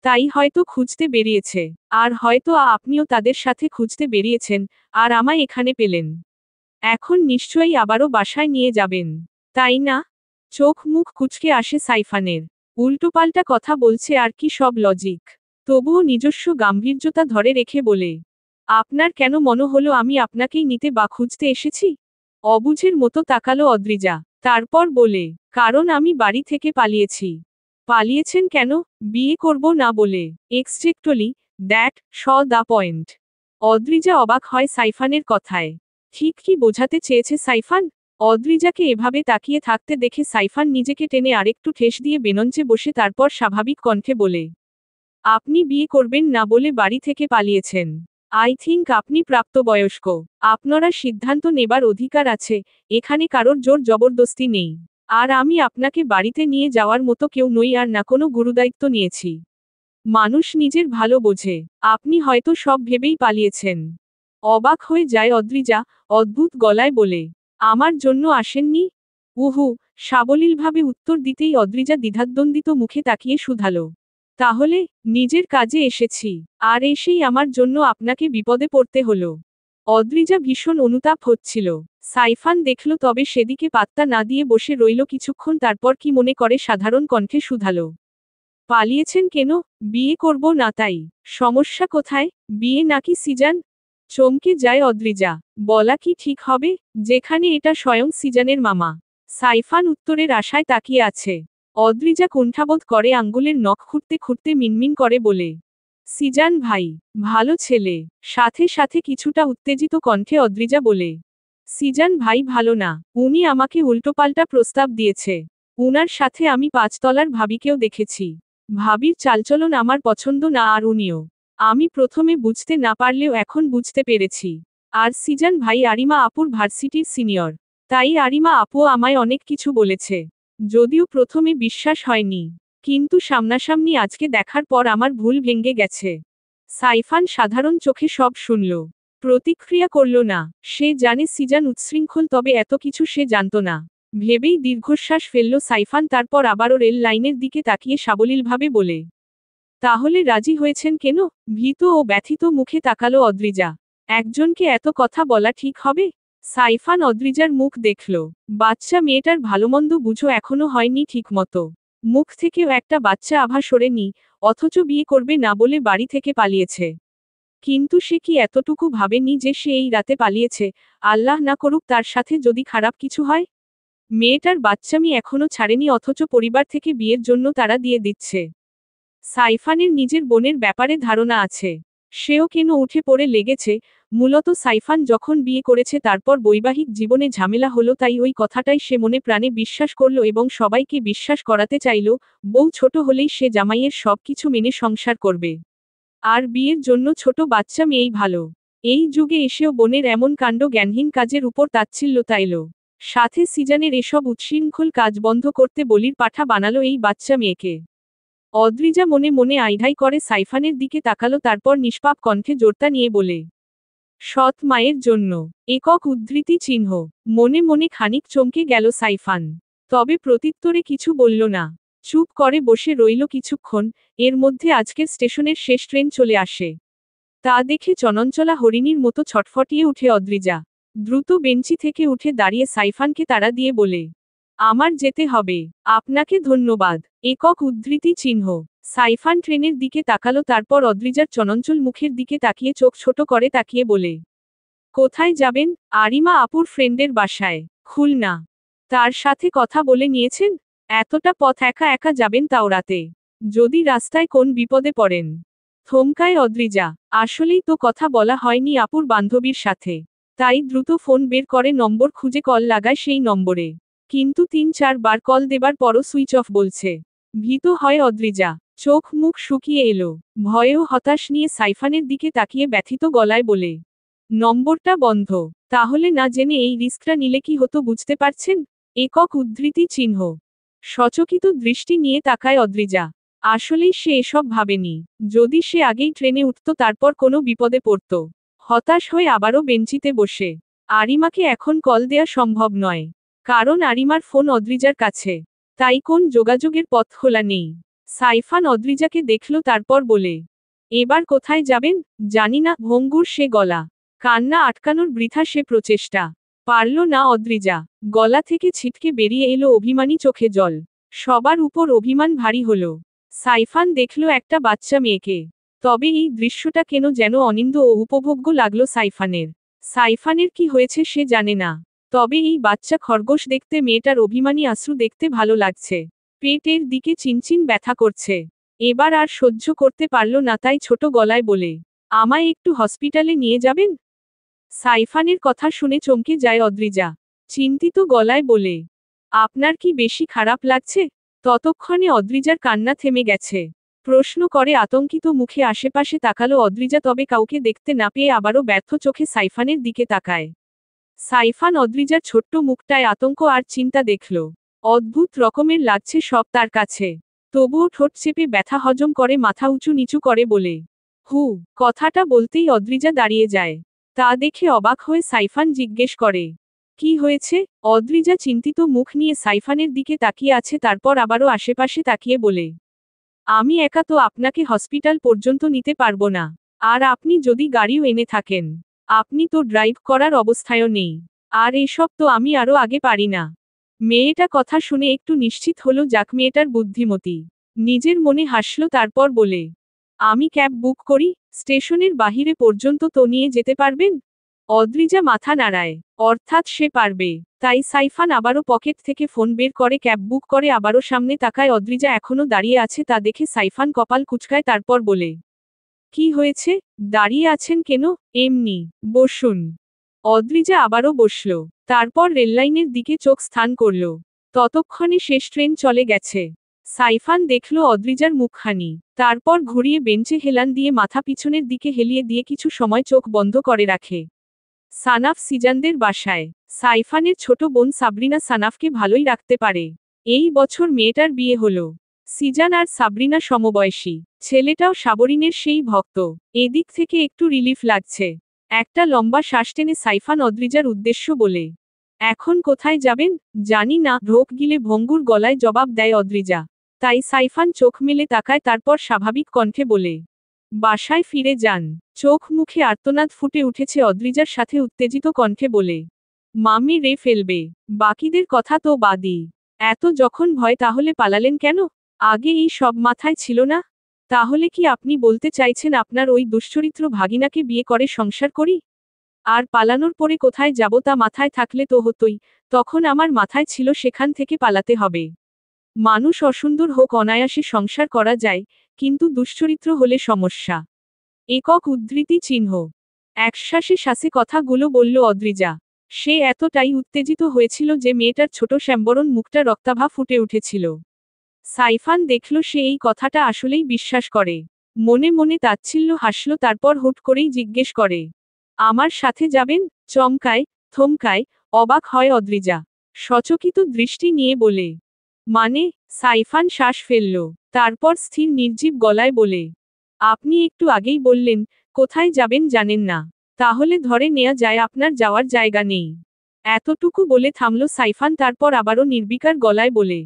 তাই হয়তো খুঁজতে বেরিয়েছে। আর হয়তো আপনিও তাদের সাথে খুঁজতে বেরিয়েছেন, আর আমায় এখানে পেলেন। এখন নিশ্চয়ই আবারও বাসায় নিয়ে যাবেন, তাই না? চোখ মুখ কুঁচকে আসে সাইফানের। উল্টোপাল্টা কথা বলছে আর কি সব লজিক। তবুও নিজস্ব গাম্ভীর্যতা ধরে রেখে বলে, আপনার কেন মনে হলো আমি আপনাকেই নিতে বা খুঁজতে এসেছি? অবুঝের মতো তাকালো অদ্রিজা। তারপর বলে, কারণ আমি বাড়ি থেকে পালিয়েছি। পালিয়েছেন কেন? বিয়ে করব না বলে। Exactly, that's the point. Adrija অবাক হয় সাইফানের কথায়। ঠিক কি বোঝাতে চেয়েছে সাইফান? অদ্রিজাকে এভাবে তাকিয়ে থাকতে দেখে সাইফান নিজেকে টেনে আরেকটু ঠেস দিয়ে বেনঞ্চে বসে তারপর স্বাভাবিক কণ্ঠে বলে, আপনি বিয়ে করবেন না বলে বাড়ি থেকে পালিয়েছেন। আই থিংক আপনি প্রাপ্তবয়স্ক। আপনারা সিদ্ধান্ত নেবার অধিকার আছে, এখানে কারোর জোর জবরদস্তি নেই। আর আমি আপনাকে বাড়িতে নিয়ে যাওয়ার মতো কেউ নই, আর না কোনো গুরুদায়িত্ব নিয়েছি। মানুষ নিজের ভালো বোঝে। আপনি হয়তো সব ভেবেই পালিয়েছেন। অবাক হয়ে যায় অদ্রিজা, অদ্ভুত গলায় বলে, আমার জন্য আসেননি? উহু, সাবলীলভাবে উত্তর দিতেই অদ্রিজা দ্বিধাদ্বন্দ্বিত মুখে তাকিয়ে শুধালো, তাহলে? নিজের কাজে এসেছি। আর এসেই আমার জন্য আপনাকে বিপদে পড়তে হলো। অদ্রিজা ভীষণ অনুতাপ হচ্ছিল। সাইফান দেখল, তবে সেদিকে পাত্তা না দিয়ে বসে রইল কিছুক্ষণ, তারপর কি মনে করে সাধারণ কণ্ঠে শুধালো, পালিয়েছেন কেন? বিয়ে করব না তাই। সমস্যা কোথায়? বিয়ে নাকি সিজান? চমকে যায় অদ্রিজা। বলা কি ঠিক হবে, যেখানে এটা স্বয়ং সিজানের মামা? সাইফান উত্তরের আশায় তাকিয়ে আছে। অদ্রিজা কুণ্ঠাবোধ করে আঙ্গুলের নখ খুঁড়তে খুঁড়তে মিনমিন করে বলে, সিজান ভাই ভালো ছেলে। সাথে সাথে কিছুটা উত্তেজিত কণ্ঠে অদ্রিজা বলে, সিজান ভাই ভালো না, উনি আমাকে উল্টোপাল্টা প্রস্তাব দিয়েছে। উনার সাথে আমি 5 তলার ভাবিকেও দেখেছি। ভাবির চালচলন আমার পছন্দ না, আর উনিও আমি প্রথমে বুঝতে না পারলেও এখন বুঝতে পেরেছি। আর সিজান ভাই আরিমা আপুর ভার্সিটির সিনিয়র, তাই আরিমা আপুও আমায় অনেক কিছু বলেছে। যদিও প্রথমে বিশ্বাস হয়নি, কিন্তু সামনাসামনি আজকে দেখার পর আমার ভুল ভেঙে গেছে। সাইফান সাধারণ চোখে সব শুনল, প্রতিক্রিয়া করল না। সে জানে সিজান উচ্ছৃঙ্খল, তবে এত কিছু সে জানত না। ভেবেই দীর্ঘশ্বাস ফেলল সাইফান, তারপর আবারও রেল লাইনের দিকে তাকিয়ে সাবলীলভাবে বলে, তাহলে রাজি হয়েছেন কেন? ভীত ও ব্যথিত মুখে তাকালো অদ্রিজা। একজনকে এত কথা বলা ঠিক হবে? সাইফান অদ্রিজার মুখ দেখল। বাচ্চা মেয়েটার ভালোমন্দ বুঝো এখনো হয়নি ঠিকমতো। মুখ থেকেও একটা বাচ্চা আভা সরেনি, অথচ বিয়ে করবে না বলে বাড়ি থেকে পালিয়েছে। কিন্তু সে কি এতটুকু ভাবেনি যে সে এই রাতে পালিয়েছে? আল্লাহ না করুক তার সাথে যদি খারাপ কিছু হয়। মেয়েটার বাচ্চামি এখনো ছাড়েনি, অথচ পরিবার থেকে বিয়ের জন্য তারা দিয়ে দিচ্ছে। সাইফানের নিজের বোনের ব্যাপারে ধারণা আছে, সেও কেন উঠে পড়ে লেগেছে। মূলত সাইফান যখন বিয়ে করেছে তারপর বৈবাহিক জীবনে ঝামেলা হলো, তাই ওই কথাটাই সে মনে প্রাণে বিশ্বাস করল এবং সবাইকে বিশ্বাস করাতে চাইল বউ ছোট হলেই সে জামাইয়ের সবকিছু মেনে সংসার করবে, আর বিয়ের জন্য ছোট বাচ্চা মেয়েই ভালো। এই যুগে এসেও বোনের এমন কাণ্ড জ্ঞানহীন কাজের উপর তাচ্ছিল্য তাইল। সাথে সিজানের এসব উচ্ছৃঙ্খল কাজ বন্ধ করতে বলির পাঠা বানালো এই বাচ্চা মেয়েকে। অদ্রিজা মনে মনে আইধাই করে সাইফানের দিকে তাকালো, তারপর নিষ্পাপ কণ্ঠে জোরতা নিয়ে বলে, সৎ মায়ের জন্য। একক উদ্ধৃতি চিহ্ন। মনে মনে খানিক চমকে গেল সাইফান, তবে প্রত্যুত্তরে কিছু বলল না। চুপ করে বসে রইল কিছুক্ষণ। এর মধ্যে আজকের স্টেশনের শেষ ট্রেন চলে আসে। তা দেখে চনঞ্চলা হরিণীর মতো ছটফটিয়ে উঠে অদ্রিজা। দ্রুত বেঞ্চি থেকে উঠে দাঁড়িয়ে সাইফানকে তাড়া দিয়ে বলে, আমার যেতে হবে। আপনাকে ধন্যবাদ। একক উদ্ধৃতি চিহ্ন। সাইফান ট্রেনের দিকে তাকালো, তারপর অদ্রিজার চনঞ্চল মুখের দিকে তাকিয়ে চোখ ছোট করে তাকিয়ে বলে, কোথায় যাবেন? আরিমা আপুর ফ্রেন্ডের বাসায়, খুলনা। তার সাথে কথা বলে নিয়েছেন? এতটা পথ একা একা যাবেন, তাও রাতে? যদি রাস্তায় কোন বিপদে পড়েন? থমকায় অদ্রিজা। আসলেই তো কথা বলা হয়নি আপুর বান্ধবীর সাথে, তাই দ্রুত ফোন বের করে নম্বর খুঁজে কল লাগায় সেই নম্বরে। কিন্তু ৩-৪ বার কল দেবার পরও সুইচ অফ বলছে। ভীত হয় অদ্রিজা, চোখ মুখ শুকিয়ে এলো। ভয়েও হতাশ নিয়ে সাইফানের দিকে তাকিয়ে ব্যথিত গলায় বলে, নম্বরটা বন্ধ। তাহলে না জেনে এই রিস্কটা নিলে কি হতো বুঝতে পারছেন? একক উদ্ধৃতি চিহ্ন। সচকিত দৃষ্টি নিয়ে তাকায় অদ্রিজা। আসলেই সে এসব ভাবেনি। যদি সে আগেই ট্রেনে উঠত তারপর কোনো বিপদে পড়ত। হতাশ হয়ে আবারও বেঞ্চিতে বসে। আরিমাকে এখন কল দেয়া সম্ভব নয়, কারণ আরিমার ফোন অদ্রিজার কাছে, তাই কোন যোগাযোগের পথ খোলা নেই। সাইফান অদ্রিজাকে দেখল, তারপর বলে, এবার কোথায় যাবেন? জানি না। ভঙ্গুর সে গলা, কান্না আটকানোর বৃথা সে প্রচেষ্টা। পারল না অদ্রিজা। গলা থেকে ছিটকে বেরিয়ে এলো অভিমানী চোখে জল। সবার উপর অভিমান ভারী হলো। সাইফান দেখল একটা বাচ্চা মেয়েকে। তবে এই দৃশ্যটা কেন যেন অনিন্দ ও উপভোগ্য লাগলো সাইফানের। সাইফানের কি হয়েছে সে জানে না, তবে এই বাচ্চা খরগোশ দেখতে, মেয়েটার অভিমানী আশ্রু দেখতে ভালো লাগছে। পেটের দিকে চিনচিন ব্যথা করছে। এবার আর সহ্য করতে পারল না, তাই ছোট গলায় বলে, আমায় একটু হসপিটালে নিয়ে যাবেন? সাইফানের কথা শুনে চমকে যায় অদ্রিজা। চিন্তিত গলায় বলে, আপনার কি বেশি খারাপ লাগছে? ততক্ষণে অদ্রিজার কান্না থেমে গেছে। প্রশ্ন করে আতঙ্কিত মুখে আশেপাশে তাকালো অদ্রিজা, তবে কাউকে দেখতে না পেয়ে আবারও ব্যর্থ চোখে সাইফানের দিকে তাকায়। সাইফান অদ্রিজার ছোট্ট মুখটায় আতঙ্ক আর চিন্তা দেখল। অদ্ভুত রকমের লাগছে সব তার কাছে। তবুও ঠোঁট চেপে ব্যথা হজম করে মাথা উঁচু নিচু করে বলে, হু। কথাটা বলতেই অদ্রিজা দাঁড়িয়ে যায়। তা দেখে অবাক হয়ে সাইফান জিজ্ঞেস করে, কি হয়েছে? অদ্রিজা চিন্তিত মুখ নিয়ে সাইফানের দিকে তাকিয়ে আছে, তারপর আবারও আশেপাশে তাকিয়ে বলে, আমি একা তো আপনাকে হসপিটাল পর্যন্ত নিতে পারবো না। আর আপনি যদি গাড়িও এনে থাকেন, আপনি তো ড্রাইভ করার অবস্থায়ও নেই। আর এসব তো আমি আরও আগে পারি না। মেয়েটা কথা শুনে একটু নিশ্চিত হলো, যাক মেয়েটার বুদ্ধিমতী। নিজের মনে হাসল, তারপর বলে, আমি ক্যাব বুক করি, স্টেশনের বাহিরে পর্যন্ত তো নিয়ে যেতে পারবেন? অদ্রিজা মাথা নাড়ায়। অর্থাৎ সে পারবে। তাই সাইফান আবারও পকেট থেকে ফোন বের করে ক্যাব বুক করে আবারও সামনে তাকায়। অদ্রিজা এখনো দাঁড়িয়ে আছে, তা দেখে সাইফান কপাল কুঁচকায়, তারপর বলে, কি হয়েছে? দাঁড়িয়ে আছেন কেন? এমনি। বসুন। অদ্রিজা আবারও বসল। তারপর রেললাইনের দিকে চোখ স্থান করল। ততক্ষণে শেষ ট্রেন চলে গেছে। সাইফান দেখল অদ্রিজার মুখখানি, তারপর ঘুরিয়ে বেঞ্চে হেলান দিয়ে মাথা পিছনের দিকে হেলিয়ে দিয়ে কিছু সময় চোখ বন্ধ করে রাখে। সানাফ সিজানদের বাসায়। সাইফানের ছোট বোন সাবরিনা সানাফকে ভালোই রাখতে পারে। এই বছর মেয়েটার বিয়ে হলো। সিজান আর সাবরিনা সমবয়সী। ছেলেটাও সাবরিনের সেই ভক্ত। এদিক থেকে একটু রিলিফ লাগছে। একটা লম্বা শ্বাস টেনে সাইফান অদ্রিজার উদ্দেশ্য বলে, এখন কোথায় যাবেন? জানি না, ঢোক গিলে ভঙ্গুর গলায় জবাব দেয় অদ্রিজা। তাই সাইফান চোখ মেলে তাকায়, তারপর স্বাভাবিক কণ্ঠে বলে, বাসায় ফিরে যান। চোখ মুখে আর্তনাদ ফুটে উঠেছে অদ্রিজার, সাথে উত্তেজিত কণ্ঠে বলে, মামি রে ফেলবে। বাকিদের কথা তো বাদই। এত যখন ভয় তাহলে পালালেন কেন? আগে এই সব মাথায় ছিল না? তাহলে কি আপনি বলতে চাইছেন আপনার ওই দুশ্চরিত্র ভাগিনাকে বিয়ে করে সংসার করি? আর পালানোর পরে কোথায় যাব তা মাথায় থাকলে তো হতোই, তখন আমার মাথায় ছিল সেখান থেকে পালাতে হবে। মানুষ অসুন্দর হোক অনায়াসে সংসার করা যায়, কিন্তু দুশ্চরিত্র হলে সমস্যা। একক উদ্ধৃতি চিহ্ন। একশ্বাসে শ্বাসে কথাগুলো বলল অদ্রিজা। সে এতটাই উত্তেজিত হয়েছিল যে মেয়েটার ছোট শ্যামবরণ মুখটা রক্তাভা ফুটে উঠেছিল। সাইফান দেখল সে এই কথাটা আসলেই বিশ্বাস করে। মনে মনে তাচ্ছিল্য হাসল, তারপর হুট করেই জিজ্ঞেস করে, আমার সাথে যাবেন? চমকায়, থমকায়, অবাক হয় অদ্রিজা। সচকিত দৃষ্টি নিয়ে বলে, মানে? সাইফান শ্বাস ফেলল, তারপর স্থির নির্জীব গলায় বলে, আপনি একটু আগেই বললেন কোথায় যাবেন জানেন না। তাহলে ধরে নেয়া যায় আপনার যাওয়ার জায়গা নেই। এতটুকু বলে থামল সাইফান, তারপর আবারও নির্বিকার গলায় বলে,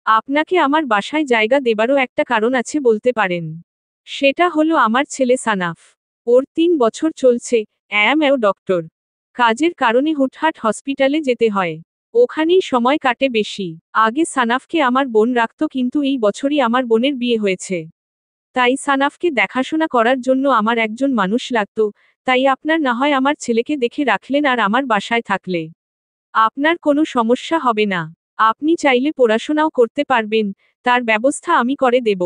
আপনাকে আমার বাসায় জায়গা দেবারও একটা কারণ আছে বলতে পারেন। সেটা হলো আমার ছেলে সানাফ। ওর 3 বছর চলছে, এও ডক্টর। কাজের কারণে হুটহাট হসপিটালে যেতে হয়। ওখানেই সময় কাটে বেশি। আগে সানাফকে আমার বোন রাখত, কিন্তু এই বছরই আমার বোনের বিয়ে হয়েছে। তাই সানাফকে দেখাশোনা করার জন্য আমার একজন মানুষ লাগত। তাই আপনার না হয় আমার ছেলেকে দেখে রাখলেন আর আমার বাসায় থাকলে আপনার কোনো সমস্যা হবে না। আপনি চাইলে পড়াশোনাও করতে পারবেন, তার ব্যবস্থা আমি করে দেব।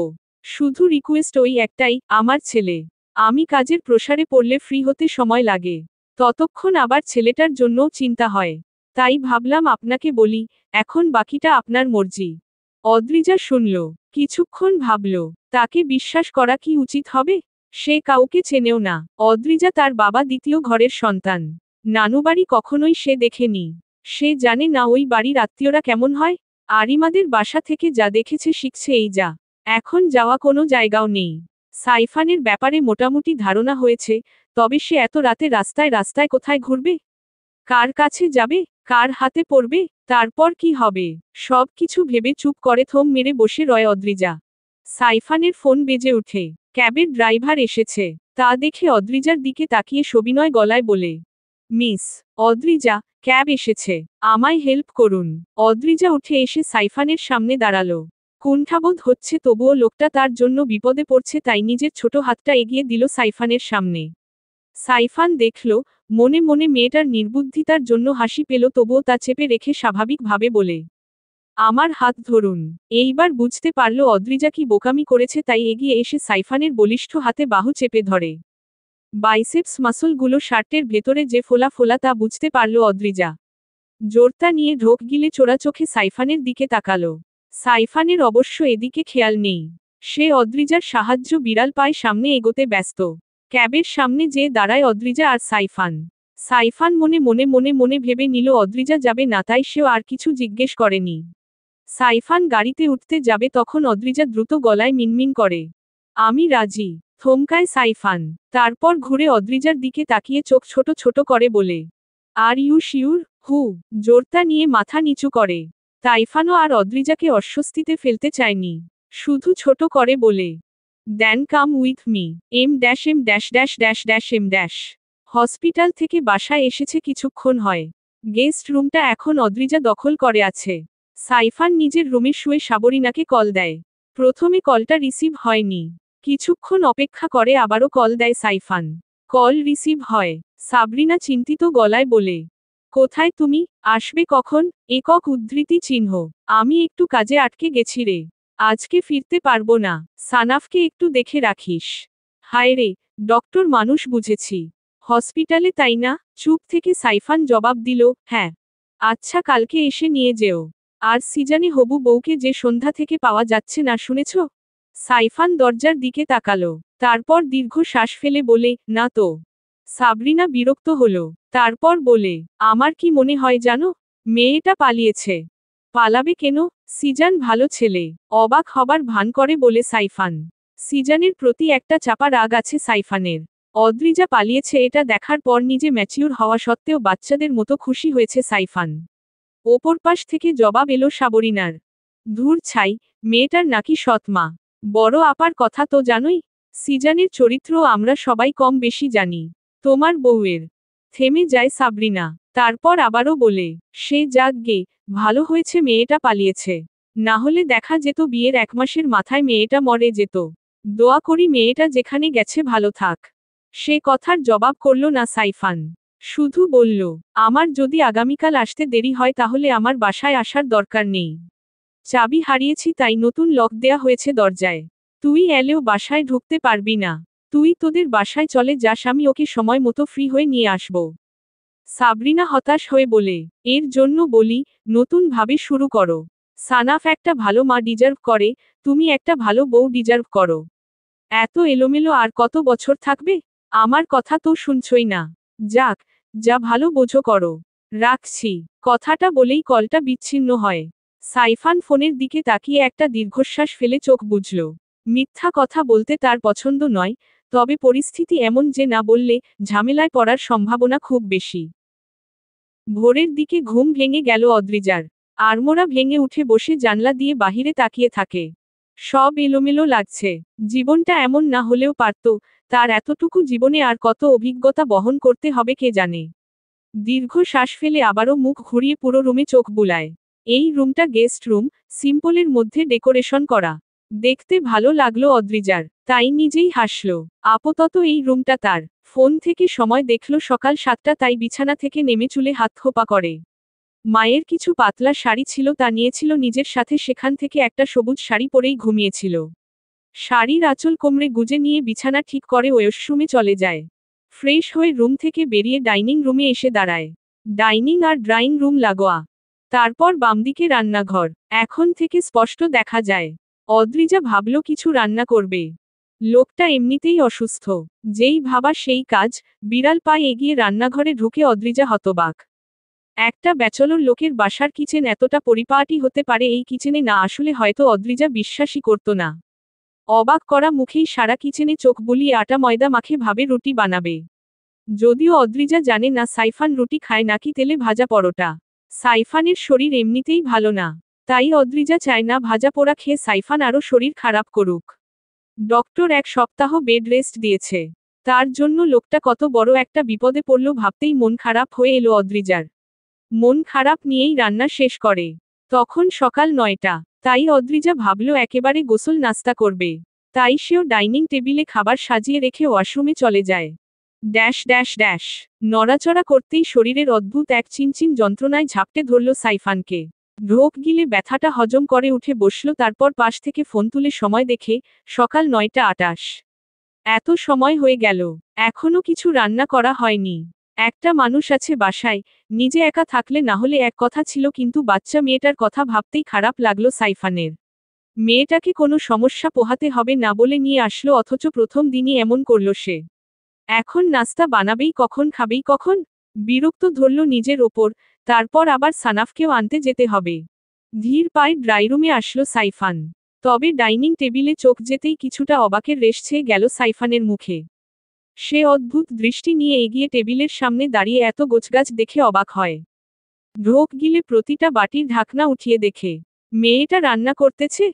শুধু রিকোয়েস্ট ওই একটাই, আমার ছেলে। আমি কাজের প্রসারে পড়লে ফ্রি হতে সময় লাগে। ততক্ষণ আবার ছেলেটার জন্যও চিন্তা হয়। তাই ভাবলাম আপনাকে বলি, এখন বাকিটা আপনার মর্জি। অদ্রিজা শুনল, কিছুক্ষণ ভাবল, তাকে বিশ্বাস করা কি উচিত হবে? সে কাউকে চেনেও না। অদ্রিজা তার বাবা দ্বিতীয় ঘরের সন্তান। নানুবাড়ি কখনোই সে দেখেনি। সে জানে না ওই বাড়ির আত্মীয়রা কেমন হয়। আরিমাদের বাসা থেকে যা দেখেছে শিখছে এই যা। এখন যাওয়া কোনো জায়গাও নেই। সাইফানের ব্যাপারে মোটামুটি ধারণা হয়েছে, তবে সে এত রাতে রাস্তায় রাস্তায় কোথায় ঘুরবে? কার কাছে যাবে? কার হাতে পড়বে? তারপর কি হবে? সব কিছু ভেবে চুপ করে থম মেরে বসে রয় অদ্রিজা। সাইফানের ফোন বেজে ওঠে। ক্যাবের ড্রাইভার এসেছে। তা দেখে অদ্রিজার দিকে তাকিয়ে সবিনয় গলায় বলে, মিস অদ্রিজা, ক্যাব এসেছে, আমায় হেল্প করুন। অদ্রিজা উঠে এসে সাইফানের সামনে দাঁড়ালো। কুণ্ঠাবোধ হচ্ছে, তবুও লোকটা তার জন্য বিপদে পড়ছে, তাই নিজের ছোট হাতটা এগিয়ে দিল সাইফানের সামনে। সাইফান দেখল, মনে মনে মেয়েটার নির্বুদ্ধিতার জন্য হাসি পেল, তবুও তা চেপে রেখে স্বাভাবিকভাবে বলে, আমার হাত ধরুন। এইবার বুঝতে পারল অদ্রিজা কি বোকামি করেছে, তাই এগিয়ে এসে সাইফানের বলিষ্ঠ হাতে বাহু চেপে ধরে। বাইসেপস মাসলগুলো শার্টের ভেতরে যে ফোলা ফোলা তা বুঝতে পারল অদ্রিজা। জোরতা নিয়ে ঢোক গিলে চোরা চোখে সাইফানের দিকে তাকালো। সাইফানের অবশ্য এদিকে খেয়াল নেই। সে অদ্রিজার সাহায্য বিড়াল পায় সামনে এগোতে ব্যস্ত। ক্যাবের সামনে যেয়ে দাঁড়ায় অদ্রিজা আর সাইফান। সাইফান মনে ভেবে নিল অদ্রিজা যাবে না, তাই সেও আর কিছু জিজ্ঞেস করেনি। সাইফান গাড়িতে উঠতে যাবে, তখন অদ্রিজা দ্রুত গলায় মিনমিন করে, আমি রাজি। থমকায় সাইফান। তারপর ঘুরে অদ্রিজার দিকে তাকিয়ে চোখ ছোট ছোট করে বলে, আর ইউ শিওর? হু। জোরতা নিয়ে মাথা নিচু করে। সাইফানও আর অদ্রিজাকে অস্বস্তিতে ফেলতে চায়নি। শুধু ছোট করে বলে, then come with me. Hmm. Hospital থেকে বাসায় এসেছে কিছুক্ষণ হয়। গেস্ট রুমটা এখন অদ্রিজা দখল করে আছে। সাইফান নিজের রুমে শুয়ে সাবরিনাকে কল দেয়। প্রথমে কলটা রিসিভ হয়নি। কিছুক্ষণ অপেক্ষা করে আবারও কল দেয় সাইফান। কল রিসিভ হয়। সাবরিনা চিন্তিত গলায় বলে, কোথায় তুমি? আসবে কখন? একক উদ্ধৃতি চিহ্ন। আমি একটু কাজে আটকে গেছি রে। আজকে ফিরতে পারবো না। সানাফকে একটু দেখে রাখিস। হায় রে, ডক্টর মানুষ বুঝেছি। হসপিটালে তাই না? চুপ থেকে সাইফান জবাব দিল, হ্যাঁ। আচ্ছা, কালকে এসে নিয়ে যেও। আর সিজানে হবু বউকে যে সন্ধ্যা থেকে পাওয়া যাচ্ছে না, শুনেছ? সাইফান দরজার দিকে তাকালো, তারপর দীর্ঘ শ্বাস ফেলে বলে, না তো। সাবরিনা বিরক্ত হলো, তারপর বলে, আমার কি মনে হয় জানো, মেয়েটা পালিয়েছে। পালাবে কেন? সিজান ভালো ছেলে। অবাক হবার ভান করে বলে সাইফান। সিজানের প্রতি একটা চাপা রাগ আছে সাইফানের। অদ্রিজা পালিয়েছে এটা দেখার পর নিজে ম্যাচিউর হওয়া সত্ত্বেও বাচ্চাদের মতো খুশি হয়েছে সাইফান। ওপর পাশ থেকে জবাব এলো সাবরিনার। ধুর ছাই, মেয়েটার নাকি সৎ মা। বড় আপার কথা তো জানোই। সিজানের চরিত্র আমরা সবাই কম বেশি জানি। তোমার বউয়ের। থেমে যায় সাবরিনা, তারপর আবারও বলে, সে যাক গে, ভালো হয়েছে মেয়েটা পালিয়েছে। না হলে দেখা যেত বিয়ের 1 মাসের মাথায় মেয়েটা মরে যেত। দোয়া করি মেয়েটা যেখানে গেছে ভালো থাক। সে কথার জবাব করল না সাইফান। শুধু বলল, আমার যদি আগামীকাল আসতে দেরি হয় তাহলে আমার বাসায় আসার দরকার নেই। চাবি হারিয়েছি তাই নতুন লক দেয়া হয়েছে দরজায়। তুই এলেও বাসায় ঢুকতে পারবি না। তুই তোদের বাসায় চলে যাস, আমি ওকে সময় মতো ফ্রি হয়ে নিয়ে আসব। সাবরিনা হতাশ হয়ে বলে, এর জন্য বলি, নতুন ভাবে শুরু করো। সানাফ একটা ভালো মা ডিজার্ভ করে, তুমি একটা ভালো বউ ডিজার্ভ করো। এত এলোমেলো আর কত বছর থাকবে? আমার কথা তো শুনছই না। যাক, যা ভালো বোঝো করো। রাখছি। কথাটা বলেই কলটা বিচ্ছিন্ন হয়। সাইফান ফোনের দিকে তাকিয়ে একটা দীর্ঘশ্বাস ফেলে চোখ বুজল। মিথ্যা কথা বলতে তার পছন্দ নয়, তবে পরিস্থিতি এমন যে না বললে ঝামেলায় পড়ার সম্ভাবনা খুব বেশি। ভোরের দিকে ঘুম ভেঙে গেল অদ্রিজার। আড়মোড়া ভেঙে উঠে বসে জানলা দিয়ে বাহিরে তাকিয়ে থাকে। সব এলোমেলো লাগছে। জীবনটা এমন না হলেও পারত, তার এতটুকু জীবনে আর কত অভিজ্ঞতা বহন করতে হবে কে জানে। দীর্ঘ শ্বাস ফেলে আবারও মুখ ঘুরিয়ে পুরো রুমে চোখ বুলায়। এই রুমটা গেস্ট রুম, সিম্পলের মধ্যে ডেকোরেশন করা। দেখতে ভালো লাগলো অদ্রিজার, তাই নিজেই হাসল। আপাতত এই রুমটা তার। ফোন থেকে সময় দেখল সকাল 7টা, তাই বিছানা থেকে নেমে চুলে হাত খোপা করে। মায়ের কিছু পাতলা শাড়ি ছিল, তা নিয়েছিল নিজের সাথে, সেখান থেকে একটা সবুজ শাড়ি পরেই ঘুমিয়েছিল। শাড়ির আঁচল কোমরে গুজে নিয়ে বিছানা ঠিক করে ওয়াশরুমে চলে যায়। ফ্রেশ হয়ে রুম থেকে বেরিয়ে ডাইনিং রুমে এসে দাঁড়ায়। ডাইনিং আর ড্রয়িং রুম লাগোয়া। তারপর বামদিকে রান্নাঘর। এখন থেকে স্পষ্ট দেখা যায়। অদ্রিজা ভাবল কিছু রান্না করবে। লোকটা এমনিতেই অসুস্থ। যেই ভাবা সেই কাজ, বিড়াল পায়ে এগিয়ে রান্নাঘরে ঢুকে অদ্রিজা হতবাক। একটা ব্যাচলর লোকের বাসার কিচেন এতটা পরিপাটি হতে পারে, এই কিচেনে না আসলে হয়তো অদ্রিজা বিশ্বাসই করত না। অবাক করা মুখেই সারা কিচেনে চোখ বুলিয়ে আটা ময়দা মাখে ভাবে রুটি বানাবে। যদিও অদ্রিজা জানে না সাইফান রুটি খায় নাকি তেলে ভাজা পরোটা। সাইফানের শরীর এমনিতেই ভালো না, তাই অদ্রিজা চায় না ভাজা পোড়া খেয়ে সাইফান আরও শরীর খারাপ করুক। ডক্টর 1 সপ্তাহ বেড রেস্ট দিয়েছে। তার জন্য লোকটা কত বড় একটা বিপদে পড়ল ভাবতেই মন খারাপ হয়ে এলো অদ্রিজার। মন খারাপ নিয়েই রান্না শেষ করে। তখন সকাল 9টা, তাই অদ্রিজা ভাবল একেবারে গোসল নাস্তা করবে। তাই সেও ডাইনিং টেবিলে খাবার সাজিয়ে রেখে ওয়াশরুমে চলে যায়। Dash dash dash. নড়াচড়া করতেই শরীরের অদ্ভুত এক চিনচিন যন্ত্রণায় ঝাপটে ধরল সাইফানকে। ঢোক গিলে ব্যথাটা হজম করে উঠে বসল, তারপর পাশ থেকে ফোন তুলে সময় দেখে, সকাল 9টা 28। এত সময় হয়ে গেল, এখনো কিছু রান্না করা হয়নি। একটা মানুষ আছে বাসায়, নিজে একা থাকলে না হলে এক কথা ছিল, কিন্তু বাচ্চা মেয়েটার কথা ভাবতেই খারাপ লাগলো সাইফানের। মেয়েটাকে কোনো সমস্যা পোহাতে হবে না বলে নিয়ে আসলো, অথচ প্রথম দিনই এমন করল সে। এখন নাস্তা বানাবেই কখন, খাবেই কখন? বিরক্ত ধরল নিজের ওপর। তারপর আবার সানাফকেও আনতে যেতে হবে। ধীর পায়ে ড্রাইরুমে আসলো সাইফান। তবে ডাইনিং টেবিলে চোখ যেতেই কিছুটা অবাকের রেশ ছেয়ে গেল সাইফানের মুখে। সে অদ্ভুত দৃষ্টি নিয়ে এগিয়ে টেবিলের সামনে দাঁড়িয়ে এত গোছগাছ দেখে অবাক হয়। ঢোক গিলে প্রতিটা বাটির ঢাকনা উঠিয়ে দেখে মেয়েটা রান্না করতেছে।